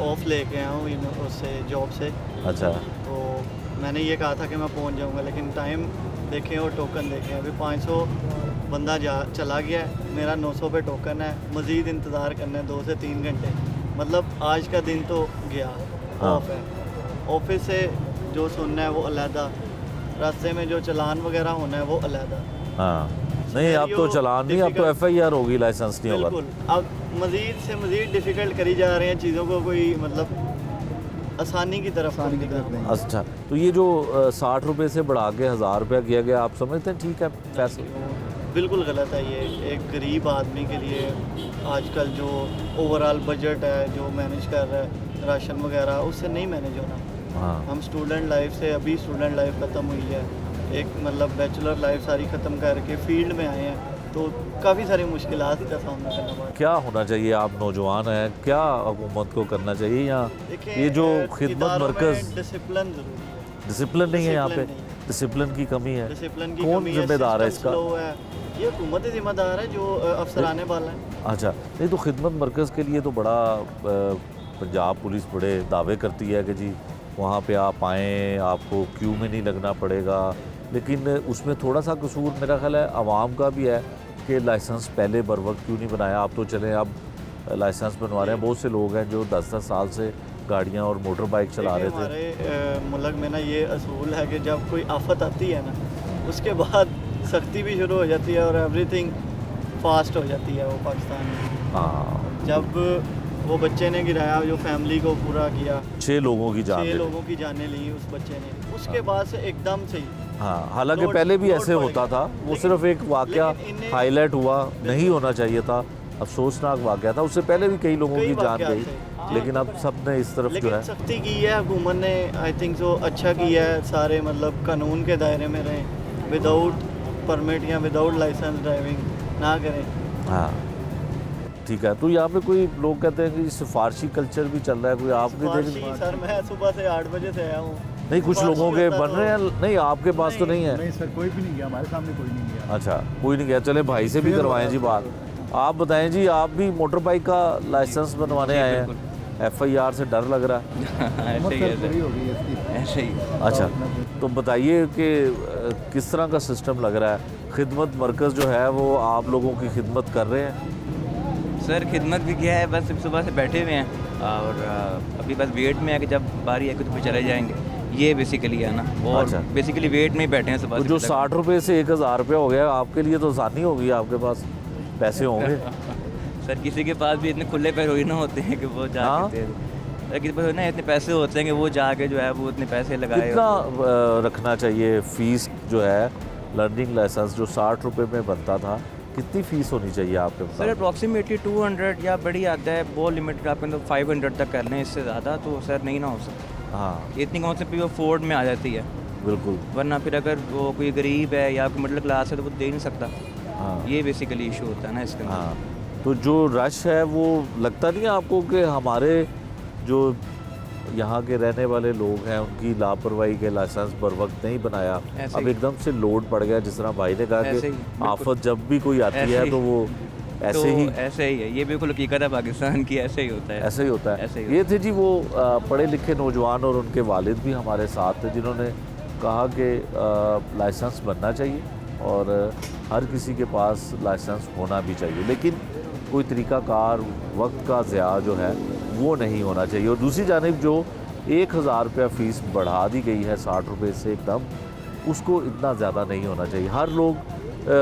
ऑफ लेके आया हूँ उससे, जॉब से। अच्छा। तो मैंने ये कहा था कि मैं पहुँच जाऊँगा, लेकिन टाइम देखें और टोकन देखें, अभी 500 बंदा चला गया है, मेरा 900 पे टोकन है, मज़ीद इंतज़ार करना है 2 से 3 घंटे। मतलब आज का दिन तो गया, ऑफ है। ऑफिस से जो सुनना है वो अलहदा, रास्ते में जो चलान वगैरह होना है वो अलहदा। हाँ, नहीं अब तो चलान नहीं, अब तो FIR होगी, लाइसेंस नहीं होगा। बिल्कुल, अब मज़ीद से मज़ीद डिफ़िकल्ट करी जा रहे हैं चीज़ों को, कोई मतलब आसानी की तरफ नहीं। अच्छा, तो ये जो 60 रुपये से बढ़ा के 1000 रुपया किया गया, आप समझते हैं ठीक है फैसला? बिल्कुल गलत है ये, एक गरीब आदमी के लिए आजकल जो ओवरऑल बजट है जो मैनेज कर रहा है राशन वगैरह, उससे नहीं मैनेज होना। हाँ। हम स्टूडेंट लाइफ से, अभी स्टूडेंट लाइफ ख़त्म हुई है, एक मतलब बैचलर लाइफ सारी ख़त्म करके फील्ड में आए हैं, तो काफ़ी सारी मुश्किलात का सामना करना पड़ा। क्या होना चाहिए? आप नौजवान हैं, क्या हुकूमत को करना चाहिए? या ये जो खिदमत मरकज़, डिसिप्लिन ज़रूरी है। डिसिप्लिन नहीं है यहाँ पे, डिसिप्लिन की कमी है। डिसिप्लिन की कौन जिम्मेदार है इसका? ये हुकूमत जिम्मेदार है, जो अफसराने वाला है। अच्छा, नहीं तो खिदमत मरकज़ के लिए तो बड़ा पंजाब पुलिस बड़े दावे करती है कि जी वहाँ पे आप आएँ, आपको क्यू में नहीं लगना पड़ेगा, लेकिन उसमें थोड़ा सा कसूर मेरा ख्याल है आवाम का भी है कि लाइसेंस पहले बर वक्त क्यों नहीं बनाया। आप तो चलें, अब लाइसेंस बनवा रहे हैं, बहुत से लोग हैं जो 10-10 साल से गाड़ियाँ और मोटर बाइक चला रहे थे। हमारे मुल्क में ना ये असूल है कि जब कोई आफत आती है ना, उसके बाद सख्ती भी शुरू हो जाती है और एवरीथिंग फास्ट हो जाती है वो पाकिस्तान में। हाँ, जब वो बच्चे ने गिराया, जो फैमिली को पूरा किया, 6 लोगों की जान 6 लोगों की जानें ली उस बच्चे ने, उसके बाद से एकदम से ही। हाँ, हालांकि पहले भी ऐसे होता था, वो सिर्फ एक वाकया हाईलाइट हुआ, नहीं होना चाहिए था, अफसोसनाक वाकया था, उससे पहले भी कई लोगों की जान गई, लेकिन अब सब ने इस तरफ जो है सख्ती की है हुकूमत ने, आई थिंक सो अच्छा किया है। सारे मतलब कानून के दायरे में रहें, विदाउट परमिट या विदाउट लाइसेंस ड्राइविंग ना करें। हाँ, ठीक है, तो यहाँ पे कोई लोग कहते हैं कि सिफारशी कल्चर भी चल रहा है, कोई आपके सिफारशी सर मैं सुबह से 8 बजे से आया हूँ। नहीं, कुछ लोगों के बन रहे हैं, नहीं आपके पास तो नहीं है? नहीं सर, कोई भी नहीं गया, हमारे सामने कोई नहीं गया। अच्छा, कोई नहीं गया, चले भाई से भी करवाएं जी बात। आप बताएं जी, आप भी मोटर बाइक का लाइसेंस बनवाने आए हैं? FIR से डर लग रहा है? ऐसे ही। अच्छा, तो बताइए कि किस तरह का सिस्टम लग रहा है? खिदमत मरकज़ जो है वो आप लोगों की खिदमत कर रहे हैं? सर खिदमत भी किया है, बस सुबह से बैठे हुए हैं और अभी बस वेट में है कि जब बारी आएगी तो फिर चले जाएंगे, ये बेसिकली है ना। और अच्छा। बेसिकली वेट में ही बैठे हैं सुबह तो से। जो 60 रुपये से 1000 रुपया हो गया, आपके लिए तो आसानी होगी, आपके पास पैसे होंगे। सर किसी के पास भी इतने खुले पैर ही ना होते हैं कि वो जा सर किसी पास ना इतने पैसे होते हैं कि वो जाके जो है वो इतने पैसे लगाए। कितना रखना चाहिए फीस जो है लर्निंग लाइसेंस जो 60 रुपये में बनता था, कितनी फ़ीस होनी चाहिए आपके पास? सर अप्रॉक्सीमेटली 200 या बड़ी आता है, बहुत लिमिटेड आप तो 500 तक कर लें, इससे ज़्यादा तो सर नहीं ना हो सकता। हाँ, इतनी कौन से वो फोर्ड में आ जाती है, बिल्कुल। वरना फिर अगर वो कोई गरीब है या कोई मिडिल क्लास है तो वो दे नहीं सकता। हाँ, ये बेसिकली इशू होता है ना इसके अंदर। हाँ, तो जो रश है वो लगता नहीं है आपको कि हमारे जो यहाँ के रहने वाले लोग हैं उनकी लापरवाही के लाइसेंस बर वक्त नहीं बनाया, अब एकदम से लोड पड़ गया, जिस तरह भाई ने कहा कि आफत जब भी कोई आती है तो वो ऐसे ही है। ये बिल्कुल हकीकत है पाकिस्तान की, ऐसे ही होता है। ऐसे ही होता है। ये थे जी वो पढ़े लिखे नौजवान और उनके वालिद भी हमारे साथ थे, जिन्होंने कहा कि लाइसेंस बनना चाहिए और हर किसी के पास लाइसेंस होना भी चाहिए, लेकिन कोई तरीक़ाकार वक्त का ज़िया जो है वो नहीं होना चाहिए। और दूसरी जानिब जो 1000 रुपया फ़ीस बढ़ा दी गई है 60 रुपये से एकदम, उसको इतना ज़्यादा नहीं होना चाहिए।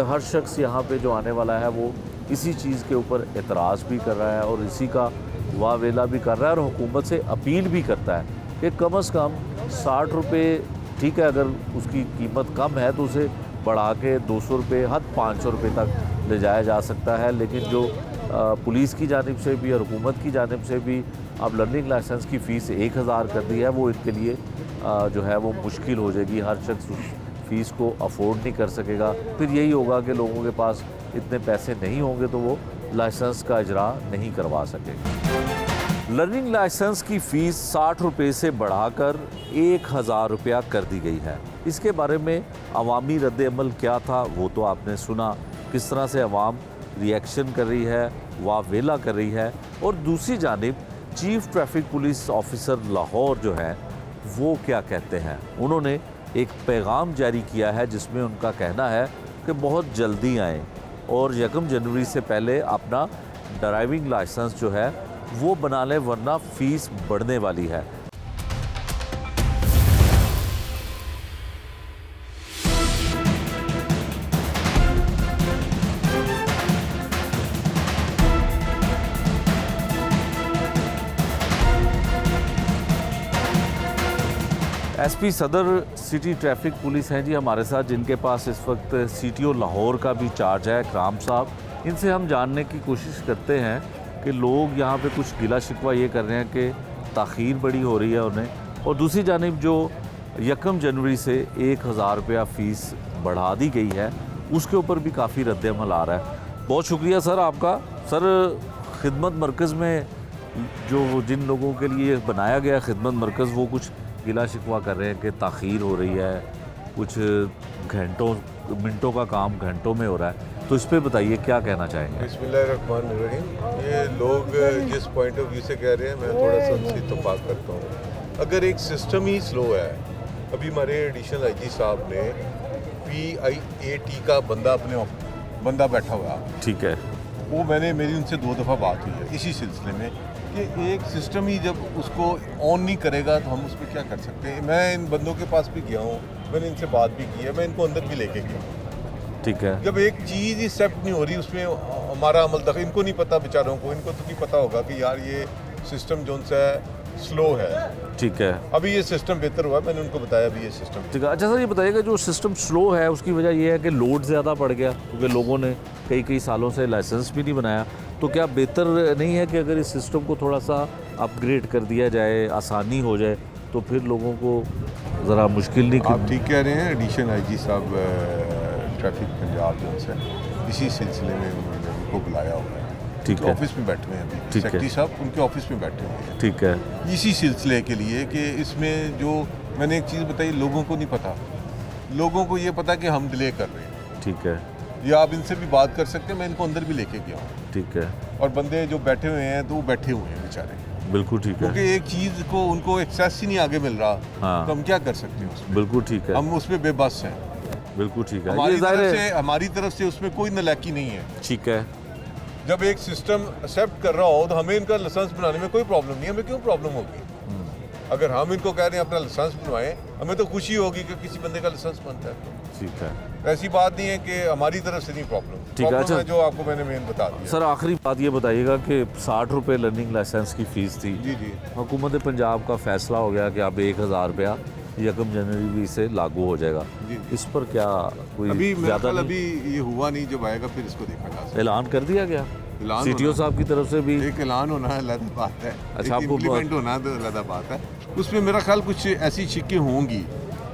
हर शख्स यहाँ पे जो आने वाला है वो इसी चीज़ के ऊपर एतराज़ भी कर रहा है और इसी का वावेला भी कर रहा है और हुकूमत से अपील भी करता है कि कम से कम 60 रुपये, ठीक है, अगर उसकी कीमत कम है तो उसे बढ़ा के 200 रुपये, हद 500 रुपये तक ले जाया जा सकता है। लेकिन जो पुलिस की जानिब से भी और हुकूमत की जानिब से भी अब लर्निंग लाइसेंस की फ़ीस 1000 कर दी है, वो इनके लिए जो है वो मुश्किल हो जाएगी। हर शख्स उस फ़ीस को अफोर्ड नहीं कर सकेगा। फिर यही होगा कि लोगों के पास इतने पैसे नहीं होंगे तो वो लाइसेंस का इजरा नहीं करवा सकेंगे। लर्निंग लाइसेंस की फ़ीस 60 रुपये से बढ़ाकर 1000 रुपया कर दी गई है। इसके बारे में अवामी रद्द-ए-अमल क्या था वो तो आपने सुना, किस तरह से अवाम रिएक्शन कर रही है, वावेला कर रही है। और दूसरी जानिब chief traffic police officer Lahore जो है वो क्या कहते हैं। उन्होंने एक पैगाम जारी किया है जिसमें उनका कहना है कि बहुत जल्दी आएँ और 1 जनवरी से पहले अपना ड्राइविंग लाइसेंस जो है वो बना लें, वरना फ़ीस बढ़ने वाली है। SP सदर सिटी ट्रैफिक पुलिस हैं जी हमारे साथ, जिनके पास इस वक्त CTO लाहौर का भी चार्ज है, इकराम साहब। इनसे हम जानने की कोशिश करते हैं कि लोग यहाँ पे कुछ गिला शिकवा ये कर रहे हैं कि ताख़ीर बड़ी हो रही है उन्हें, और दूसरी जानिब जो 1 जनवरी से 1000 रुपया फ़ीस बढ़ा दी गई है उसके ऊपर भी काफ़ी रद्द-ए-अमल आ रहा है। बहुत शुक्रिया सर आपका। सर खिदमत मरकज़ में जो जिन लोगों के लिए बनाया गया खिदमत मरकज़ वो कुछ गिला शिकवा कर रहे हैं कि ताख़ीर हो रही है, कुछ मिनटों का काम घंटों में हो रहा है, तो इस पे बताइए क्या कहना चाहेंगे। बिस्मिल्लाहिर्रहमानिर्रहीम। ये लोग जिस पॉइंट ऑफ व्यू से कह रहे हैं मैं थोड़ा सा उनसे इत्तेफाक करता हूँ। अगर एक सिस्टम ही स्लो है, अभी हमारे एडिशनल IG साहब ने PIAT का बंदा बैठा हुआ, ठीक है, वो मेरी उनसे 2 दफ़ा बात हुई है इसी सिलसिले में कि एक सिस्टम ही जब उसको ऑन नहीं करेगा तो हम उस पर क्या कर सकते हैं। मैं इन बंदों के पास भी गया हूँ, मैंने इनसे बात भी की है, मैं इनको अंदर भी लेके गया, ठीक है। जब एक चीज़ ही एक्सेप्ट नहीं हो रही उसमें हमारा अमल तक, इनको नहीं पता बेचारों को, इनको तो नहीं पता होगा कि यार ये सिस्टम जो सा स्लो है, ठीक है। अभी ये सिस्टम बेहतर हुआ, मैंने उनको बताया अभी ये सिस्टम, ठीक है। अच्छा सर ये बताइएगा जो सिस्टम स्लो है उसकी वजह ये है कि लोड ज़्यादा बढ़ गया क्योंकि लोगों ने कई सालों से लाइसेंस भी नहीं बनाया, तो क्या बेहतर नहीं है कि अगर इस सिस्टम को थोड़ा सा अपग्रेड कर दिया जाए, आसानी हो जाए, तो फिर लोगों को ज़रा मुश्किल नहीं। आप ठीक कह रहे हैं। एडिशनल IG साहब ट्रैफिक पंजाब जो है इसी सिलसिले में उन्होंने उनको बुलाया हुआ है ठीक उनके है। ऑफिस में बैठे हुए हैं अभी ठीक है। सेक्रेटरी साहब उनके ऑफिस में बैठे हुए हैं ठीक है। इसी सिलसिले के लिए कि इसमें जो मैंने एक चीज़ बताई, लोगों को नहीं पता, लोगों को ये पता कि हम डिले कर रहे हैं। ठीक है। या आप इनसे भी बात कर सकते हैं, मैं इनको अंदर भी लेके गया हूँ। ठीक है। और बंदे जो बैठे हुए हैं तो वो बैठे हुए हैं बेचारे, बिल्कुल ठीक है। क्योंकि एक चीज़ को उनको एक्सेस ही नहीं आगे मिल रहा। हाँ। तो हम क्या कर सकते हैं उसमें? बिल्कुल ठीक है। हम उसमें बेबस हैं। बिल्कुल ठीक है। हमारी ये जाहिर तरफ है। से हमारी तरफ से उसमें कोई नालायकी नहीं है। ठीक है। जब एक सिस्टम एक्सेप्ट कर रहा हो तो हमें इनका लाइसेंस बनाने में कोई प्रॉब्लम नहीं है। हमें क्यों प्रॉब्लम होगी? अगर हम इनको कह रहे हैं अपना लाइसेंस बनवाएं, हमें तो खुशी होगी कि किसी बंदे का लाइसेंस बनता है। ठीक है। ऐसी बात नहीं है कि हमारी तरफ से नहीं प्रॉब्लम। ठीक है। प्रॉब्लम है जो आपको मैंने मेन बता दिया। सर आखिरी बात ये बताइएगा कि 60 रुपये लर्निंग लाइसेंस की फ़ीस थी। जी जी। हुकूमत पंजाब का फैसला हो गया कि अब 1000 रुपया 1 जनवरी से लागू हो जाएगा। इस पर क्या कोई अभी मेरा ज़्यादा ख्याल नहीं? अभी ये हुआ नहीं, जब आएगा फिर इसको देखा जा सकता है। ऐलान कर दिया गया ऐलान सीटीओ होना- साहब की तरफ से भी? एक ऐलान होना अलग बात है। अच्छा, आपको इम्प्लीमेंट होना तो अलग बात है। उसमें मेरा ख्याल कुछ ऐसी शिक्के होंगी।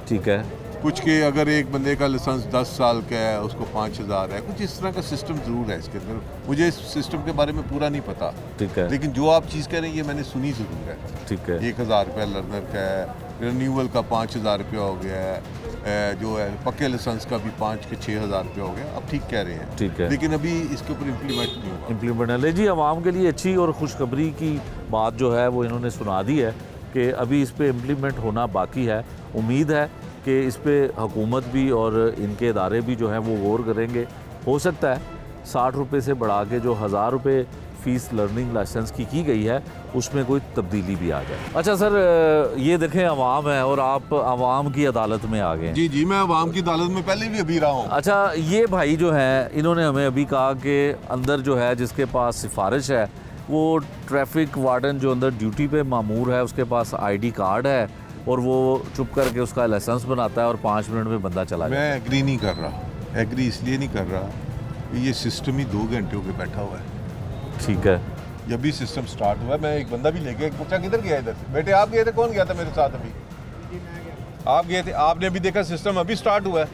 ठीक है। कुछ के अगर एक बंदे का लाइसेंस 10 साल का है, उसको 5000 है, कुछ इस तरह का सिस्टम ज़रूर है इसके अंदर। मुझे इस सिस्टम के बारे में पूरा नहीं पता। ठीक है। लेकिन जो आप चीज़ कह रहे हैं ये मैंने सुनी ज़रूर है। ठीक है। 1000 रुपया लर्नर का है, रिन्यूअल का 5000 रुपया हो गया है, जो है पक्के लाइसेंस का भी 5 के 6000 रुपया हो गया। अब ठीक कह रहे हैं। ठीक है। लेकिन अभी इसके ऊपर इम्प्लीमेंट नहीं हुआ। इम्प्लीमेंट है। ले जी, आवाम के लिए अच्छी और खुशखबरी की बात जो है वो इन्होंने सुना दी है कि अभी इस पे इम्प्लीमेंट होना बाकी है। उम्मीद है कि इस पे हुकूमत भी और इनके इदारे भी जो हैं वो गौर करेंगे। हो सकता है 60 रुपये से बढ़ा के जो 1000 रुपये फ़ीस लर्निंग लाइसेंस की गई है उसमें कोई तब्दीली भी आ जाए। अच्छा सर, ये देखें अवाम है और आप अवाम की अदालत में आ गए। जी जी, मैं अवाम की अदालत में पहले भी अभी रहा हूँ। अच्छा, ये भाई जो है इन्होंने हमें अभी कहा कि अंदर जो है जिसके पास सिफारिश है वो ट्रैफिक वार्डन जो अंदर ड्यूटी पे मामूर है, उसके पास ID कार्ड है और वो चुप करके उसका लाइसेंस बनाता है और 5 मिनट में बंदा चला जाता है। मैं एग्री नहीं कर रहा। एग्री इसलिए नहीं कर रहा कि ये सिस्टम ही 2 घंटे हो गए बैठा हुआ है। ठीक है। जब भी सिस्टम स्टार्ट हुआ है, मैं एक बंदा भी लेके, एक बच्चा किधर गया इधर से? बेटे आप गए थे? कौन गया था मेरे साथ अभी? आप गए थे? आपने अभी देखा सिस्टम अभी स्टार्ट हुआ है।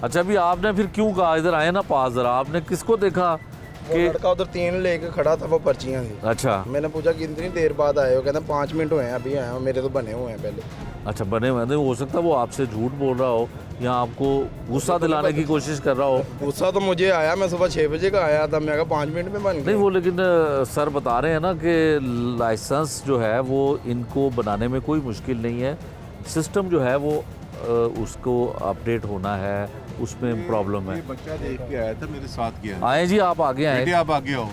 अच्छा, अभी आपने फिर क्यों कहा इधर आए ना पास जरा? आपने किसको देखा वो लड़का उधर 3 लेके खड़ा था, वो पर्चियाँ थी। अच्छा। मैंने पूछा कितनी देर बाद आए हो? कहते 5 मिनट हुए हैं अभी आए हो, मेरे तो बने हुए हैं पहले। अच्छा, बने हुए हैं। हो सकता है वो आपसे झूठ बोल रहा हो या आपको गुस्सा दिलाने की कोशिश कर रहा हो। गुस्सा तो मुझे आया, मैं सुबह 6 बजे का आया था, मैं कहा 5 मिनट में बन गया। नहीं वो, लेकिन सर बता रहे हैं ना कि लाइसेंस जो है वो इनको बनाने में कोई मुश्किल नहीं है। सिस्टम जो है वो उसको अपडेट होना है, उसमें प्रॉब्लम है। ये बच्चा देख के आया था, मेरे साथ गया। आए जी, आप आगे आए। बेटे आप आगे आओ।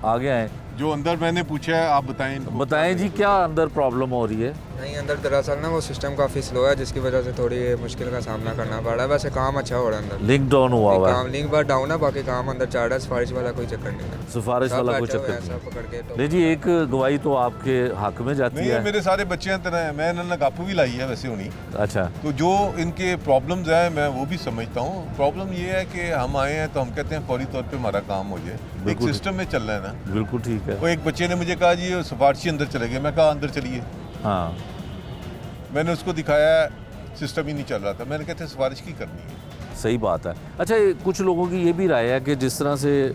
आगे आए। जो अंदर मैंने पूछा है आप बताएं इनको। बताएं जी, क्या अंदर प्रॉब्लम हो रही है? नहीं, अंदर दरअसल ना वो सिस्टम काफ़ी स्लो है, जिसकी वजह से थोड़ी मुश्किल का सामना करना पड़ रहा है। वैसे काम अच्छा हो रहा है अंदर। लिंक डाउन हुआ हुआ काम लिंक बार डाउन है, बाकी काम अंदर चल रहा है। सिफारिश वाला कोई चक्कर नहीं है। सिफारिश वाला कोई चक्कर नहीं। नहीं जी, एक गवाही तो आपके हक में जाती नहीं, है। मेरे सारे बच्चे हैं तरह, मैं इन्होंने गापू भी लाई है वैसे होनी। अच्छा। तो जो इनके प्रॉब्लम्स हैं मैं वो भी समझता हूँ। प्रॉब्लम ये है कि हम आए हैं तो हम कहते हैं फौरी तौर पे हमारा काम हो जाए। एक सिस्टम में चल रहा है ना। बिल्कुल ठीक है। वो एक बच्चे ने मुझे कहा जी सिफारिशी अंदर चले गए। मैं कहा अंदर चलिए। हाँ। मैंने उसको दिखाया, सिस्टम ही नहीं चल रहा था। मैंने कहते सिफारिश की करनी है। सही बात है। अच्छा, कुछ लोगों की ये भी राय है कि जिस तरह से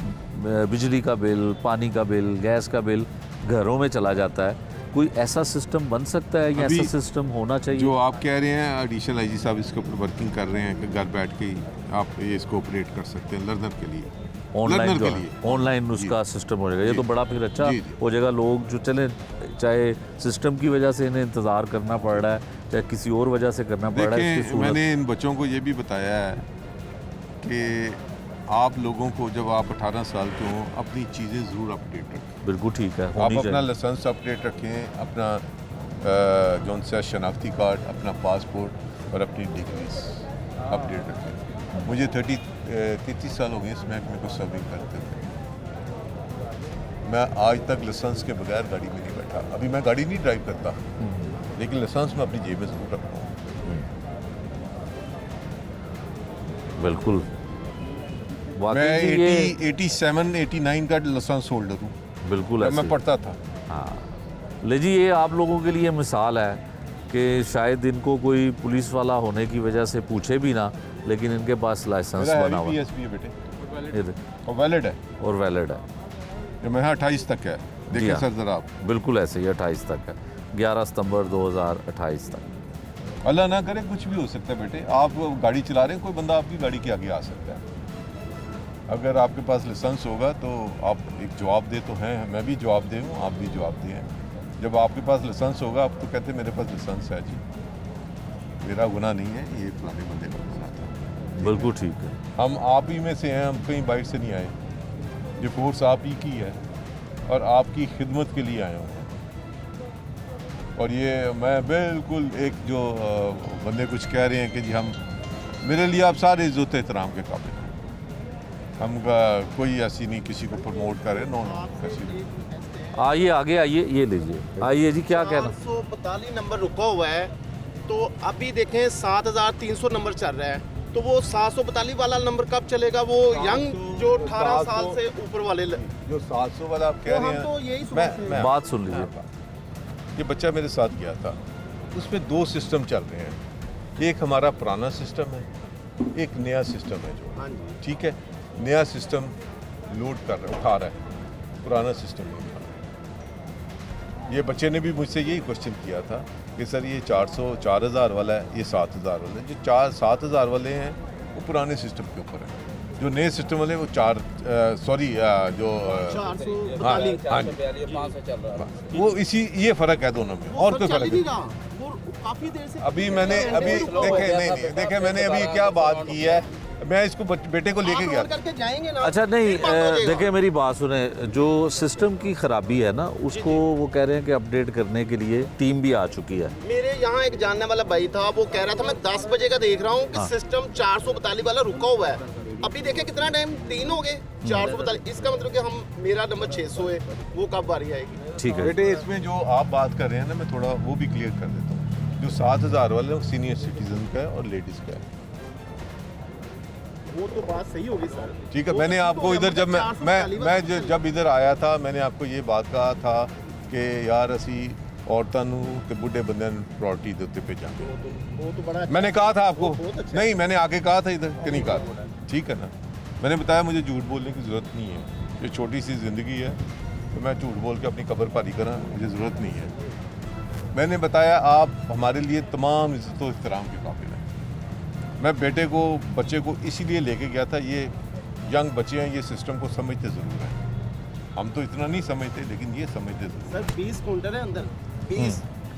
बिजली का बिल, पानी का बिल, गैस का बिल घरों में चला जाता है, कोई ऐसा सिस्टम बन सकता है या ऐसा सिस्टम होना चाहिए? जो आप कह रहे हैं एडिशनल आईजी साहब इसके ऊपर वर्किंग कर रहे हैं कि घर बैठ के ही आप ये इसको ऑपरेट कर सकते हैं लर्नर के लिए। ऑनलाइन जो ऑनलाइन उसका सिस्टम हो जाएगा। ये तो बड़ा फिर अच्छा हो जाएगा। लोग जो चले, चाहे सिस्टम की वजह से इन्हें इंतज़ार करना पड़ रहा है, चाहे किसी और वजह से करना पड़ रहा है। देखिए, मैंने इन बच्चों को ये भी बताया है कि आप लोगों को जब आप 18 साल के हों अपनी चीज़ें ज़रूर अपडेट रखें। बिल्कुल ठीक है। आप अपना लाइसेंस अपडेट रखें, अपना जो सा शनाख्ती कार्ड, अपना पासपोर्ट और अपनी डिग्रीज अपडेट रखें। मुझे 33 साल हो गए इस महकमे को सर्विंग करते हुए। मैं आज तक लाइसेंस के बगैर गाड़ी में नहीं बैठा। अभी मैं गाड़ी नहीं ड्राइव करता, लेकिन लाइसेंस मैं अपनी जेब में ज़रूर रखता हूँ। बिल्कुल। मैं 87, 89 का लाइसेंस होल्डर हूँ। बिल्कुल मैं पढ़ता था। हाँ, ले जी, ये आप लोगों के लिए मिसाल है कि शायद इनको कोई पुलिस वाला होने की वजह से पूछे भी ना, लेकिन इनके पास लाइसेंस बना हुआ है। बेटे और वैलिड है। और वैलिड है। मैं 28 तक है, जी देखिए हाँ। सर ज़रा आप। बिल्कुल ऐसे ही 28 तक है, 11 सितंबर 2028 तक। अल्लाह ना करे कुछ भी हो सकता है बेटे, आप गाड़ी चला रहे हैं, कोई बंदा आपकी गाड़ी के आगे आ सकता है। अगर आपके पास लाइसेंस होगा तो आप एक जवाब दे तो हैं, मैं भी जवाब दे हूँ, आप भी जवाब दें। जब आपके पास लाइसेंस होगा आप तो कहते हैं मेरे पास लाइसेंस है जी, मेरा गुनाह नहीं है, ये फलाने बंदे का गुनाह था। बिल्कुल ठीक है। हम आप ही में से हैं, हम कहीं बाहर से नहीं आए, ये फोर्स आप ही की है और आपकी खिदमत के लिए आया हूँ। और ये मैं बिल्कुल एक जो बंदे कुछ कह रहे हैं कि जी हम, मेरे लिए आप सारे इज्जत एहतराम के काबिल हैं। हम कोई ऐसी नहीं किसी को प्रमोट करें, नो ऐसी नहीं। आइए आगे आइए, ये लीजिए, आइए जी, क्या कहना। 742 नंबर रुका हुआ है, तो अभी देखें 7300 नंबर चल रहा है, तो वो 742 वाला नंबर कब चलेगा? वो यंग जो 18 साल से ऊपर वाले जो 700 वाला आप कह रहे हैं, तो यही मैं बात सुन लीजिए। ये बच्चा मेरे साथ गया था, उसमें 2 सिस्टम चल रहे हैं, एक हमारा पुराना सिस्टम है, एक नया सिस्टम है जो, ठीक है, नया सिस्टम लोड कर रहा है, उठा रहा है, पुराना सिस्टम नहीं उठा रहा है। ये बच्चे ने भी मुझसे यही क्वेश्चन किया था कि सर ये 4000 वाला है, ये 7000 वाला है। जो 7000 वाले हैं वो पुराने सिस्टम के ऊपर है, जो नए सिस्टम वाले वो वो इसी ये फ़र्क है दोनों में, और कोई फ़र्क नहीं। काफी देर से अभी मैंने देखे मैंने अभी क्या बात की है, मैं इसको बेटे को लेके गया था। जाएंगे ना। अच्छा नहीं, देखिए मेरी बात सुने, जो सिस्टम की खराबी है ना उसको वो कह रहे हैं कि अपडेट करने के लिए टीम भी आ चुकी है। मेरे यहाँ एक जानने वाला भाई था, वो कह रहा था मैं 10 बजे का देख रहा हूँ कि सिस्टम 442 वाला रुका हुआ है। अभी देखें कितना टाइम, 3 हो गए, 442, इसका मतलब कि हम, मेरा नंबर 600 है, वो कब बारी आएगी? ठीक है बेटे, इसमें जो आप बात कर रहे हैं ना, मैं थोड़ा वो भी क्लियर कर देता हूँ। जो 7000 वाले सीनियर सिटीजन का है और लेडीज़ का है, वो तो बात सही होगी सर। ठीक है। मैंने आपको इधर जब मैं जब इधर आया था, मैंने आपको ये बात कहा था कि यार असी औरतों ते बुढ़े बंदे प्रायोरिटी के उत्ते भेजांगे। मैंने कहा था आपको, नहीं मैंने आके कहा था इधर कि नहीं कहा था, ठीक है ना। मैंने बताया मुझे झूठ बोलने की ज़रूरत नहीं है, ये छोटी सी ज़िंदगी है, तो मैं झूठ बोल के अपनी कब्र पारी करा, मुझे ज़रूरत नहीं है। मैंने बताया आप हमारे लिए तमाम इज़्ज़त व एहतराम के काबिल हैं। मैं बेटे को, बच्चे को इसीलिए लेके गया था, ये यंग बच्चे हैं, ये सिस्टम को समझते ज़रूर हैं। हम तो इतना नहीं समझते, लेकिन ये समझते ज़रूर। सर 20 काउंटर है अंदर,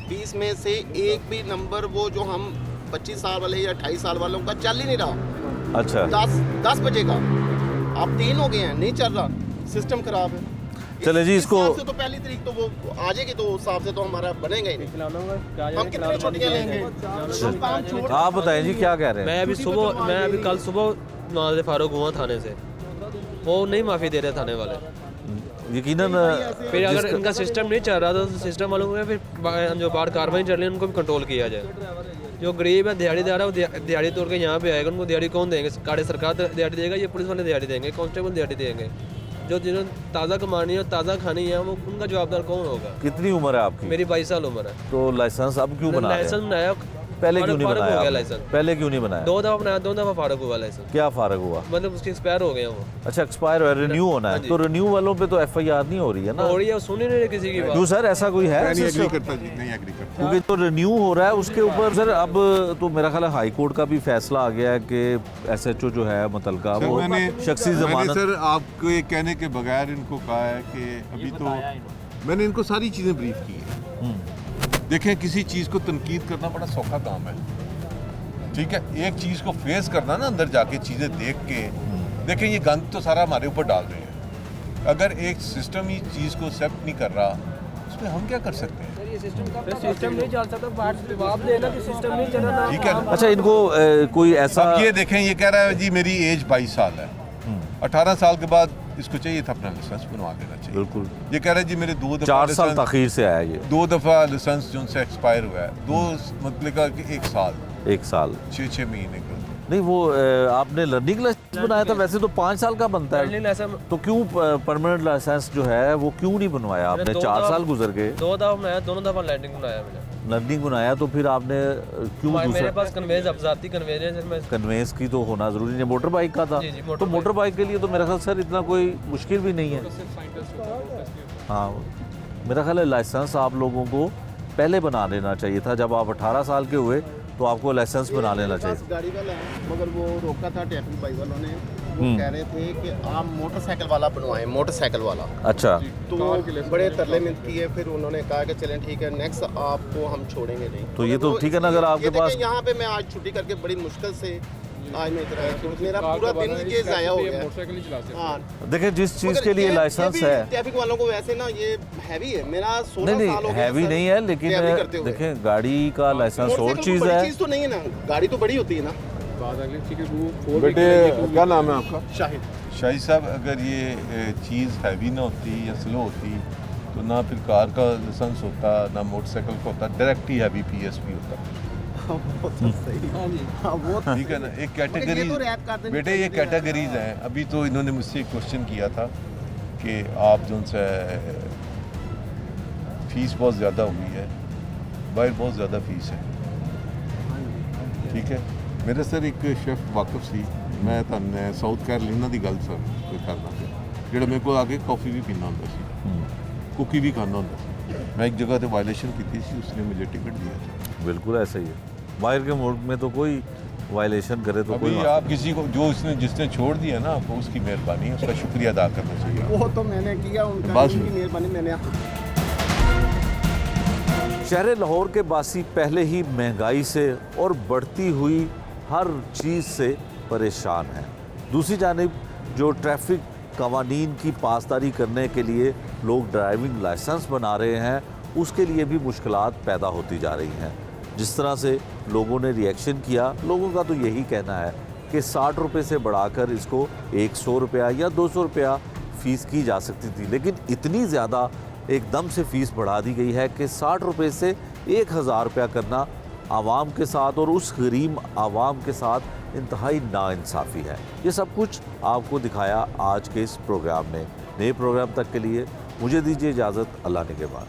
20 में से एक भी नंबर वो जो हम 25 साल वाले या 28 साल वालों का चल ही नहीं रहा। अच्छा, 10 बजे का, आप 3 हो गए हैं, नहीं चल रहा, सिस्टम खराब है। चले जी, इसको से तो पहली तारीख तो वो आ जाएगी, तो उस हिसाब से तो हमारा बनेगा ही नहीं। हम कितनी छुट्टियां लेंगे? आप बताएं जी, क्या कह रहे हैं। मैं अभी कल सुबह नवाज फारूक हुआ थाने से, वो नहीं माफ़ी दे रहे थाने वाले। यकीनन फिर अगर इनका सिस्टम नहीं चल रहा तो सिस्टम वालों को फिर जो बाहर कार्रवाई चल रही है उनको भी कंट्रोल किया जाए। जो गरीब है, दिहाड़ीदार है, वो दिहाड़ी तोड़ के यहाँ पे आएगा, उनको दिहाड़ी कौन देंगे? काड़े सरकार दिहाड़ी देगा, ये पुलिस वाले दिहाड़ी देंगे, कांस्टेबल दिहाड़ी देंगे? जो जिन्होंने ताज़ा कमानी है और ताज़ा खानी है, वो उनका जवाबदार कौन होगा? कितनी उम्र है आपकी? मेरी 22 साल उम्र है। तो लाइसेंस अब क्यों बना रहे हैं? लाइसेंस बनाया, पहले क्यों नहीं बनाया? लाइसेंस पहले क्यों नहीं बनाया? 2 दफ़ा बनाया, 2 दफ़ा फारग हुआ लाइसेंस। क्या फारग हुआ? मतलब उसकी एक्सपायर हो गया वो। अच्छा, एक्सपायर है, रिन्यू होना है, तो रिन्यू वालों पे तो FIR नहीं हो रही है ना? हो रही है, सुन ही नहीं रहे किसी की बात। क्यों सर, ऐसा कोई है? नहीं एग्री करता जी, नहीं एग्री करता, क्योंकि तो रिन्यू हो रहा है उसके ऊपर सर। अब तो मेरा ख्याल है हाई कोर्ट का भी फैसला आ गया है कि SHO जो है मुतलका वो शख्सी जमानत। सर आपको ये कहने के बगैर इनको कहा है कि अभी तो मैंने इनको सारी चीज़ें ब्रीफ की है। देखें, किसी चीज़ को तनकीद करना बड़ा सौखा काम है, ठीक है। एक चीज़ को फेस करना ना, अंदर जाके चीज़ें देख के, देखें ये गंद तो सारा हमारे ऊपर डाल रहे हैं। अगर एक सिस्टम ही चीज़ को एक्सेप्ट नहीं कर रहा, उसमें हम क्या कर सकते हैं? सिस्टम नहीं चल सकता, बाहर से जवाब देना कि सिस्टम नहीं चल रहा। ठीक है। अच्छा, इनको कोई ऐसा, अब ये देखें, ये कह रहा है जी मेरी एज 22 साल है, 18 साल के बाद इसको चाहिए था अपना लाइसेंस बनवा लेना चाहिए। बिल्कुल। ये कह रहे हैं जी मेरे 2 दफ़ा 4 साल तखीर से आया ये, 2 दफ़ा लाइसेंस जो उनसे एक्सपायर हुआ है, 2 मतलब कि 1 साल 6 महीने का। नहीं, वो आपने लर्निंग लाइसेंस बनाया था, वैसे तो 5 साल का बनता है, तो क्यों परमानेंट लाइसेंस जो है वो क्यों नहीं बनवाया आपने? 4 साल गुजर गए। 2 दफ़ा बनाया, दोनों दफ़ा लर्निंग बनाया मैंने। लर्निंग बनाया तो फिर आपने क्यों मेरे दूसरा पास कन्वेज अफजाती कन्वेज है सर। मैं कन्वेंस की तो होना ज़रूरी नहीं, मोटर बाइक का था। जी, जी, तो मोटर बाइक के लिए तो मेरा ख्याल सर इतना कोई मुश्किल भी नहीं है। हाँ, मेरा ख्याल है लाइसेंस आप लोगों को पहले बना लेना चाहिए था। जब आप 18 साल के हुए तो आपको लाइसेंस बना लेना चाहिए। गाड़ी वाला है मगर वो रोका था ट्रैफिक भाई वालों ने, वो कह रहे थे कि आप मोटरसाइकिल वाला बनवाएं, मोटरसाइकिल वाला। अच्छा, तो बड़े तरले मिलती है, फिर उन्होंने कहा कि चलें ठीक है नेक्स्ट आपको हम छोड़ेंगे नहीं। तो ये तो ठीक है ना, अगर आपके पास यहाँ पे मैं आज छुट्टी करके बड़ी मुश्किल से आज मैं इधर आया, तो मेरा पूरा दिन ये ज़ाया हो गया। मोटरसाइकिल नहीं चला सकते। हाँ, देखिए जिस चीज़ के लिए लाइसेंस है, ट्रैफिक वालों को वैसे ना ये हैवी है। मेरा 16 साल हो नहीं गया हैवी नहीं है, लेकिन देखें गाड़ी का लाइसेंस और चीज़ है। चीज़ तो नहीं है ना, गाड़ी तो बड़ी होती है ना। बेटे क्या नाम है आपका? शाहिद। शाहिद साहब, अगर ये चीज़ हैवी ना होती या स्लो होती तो ना फिर कार का लाइसेंस होता ना मोटरसाइकिल का होता, डायरेक्ट ही हैवी PSP होता। वो तो सही वो ठीक है ना, एक कैटेगरी बेटे ये कैटेगरीज हैं। अभी तो इन्होंने मुझसे एक क्वेश्चन किया था कि आप जो सा फीस बहुत ज़्यादा हुई है, बाहर बहुत ज़्यादा फीस है। ठीक है, मेरे सर एक शेफ वाकफ सी, मैं तुहानू साउथ कैरोलिना की गल सर कोई करना जो मेरे को आके कॉफ़ी भी पीना होंदा सी, कुकी भी खाना होंदा सी। मैं एक जगह पर वायलेशन की थी, उसने मुझे टिकट दिया था। बिल्कुल ऐसा ही है, बाहर के मुल्क में तो कोई वायलेशन करे तो अभी कोई आप किसी को जो जिसने छोड़ दिया ना आपको, उसकी मेहरबानी है, उसका शुक्रिया अदा करना चाहिए। वो तो मैंने किया, उनका बस उनकी मेहरबानी मैंने। शहर लाहौर के बासी पहले ही महंगाई से और बढ़ती हुई हर चीज़ से परेशान हैं। दूसरी जानिब जो ट्रैफिक कवानीन की पासदारी करने के लिए लोग ड्राइविंग लाइसेंस बना रहे हैं, उसके लिए भी मुश्किलात पैदा होती जा रही हैं। जिस तरह से लोगों ने रिएक्शन किया, लोगों का तो यही कहना है कि 60 रुपये से बढ़ाकर इसको 100 रुपया या 200 रुपया फ़ीस की जा सकती थी, लेकिन इतनी ज़्यादा एकदम से फ़ीस बढ़ा दी गई है कि 60 रुपये से 1000 रुपया करना आवाम के साथ और उस गरीब आवाम के साथ इंतहाई नाइंसाफ़ी है। ये सब कुछ आपको दिखाया आज के इस प्रोग्राम में। नए प्रोग्राम तक के लिए मुझे दीजिए इजाज़त। अल्लाह निगहबान।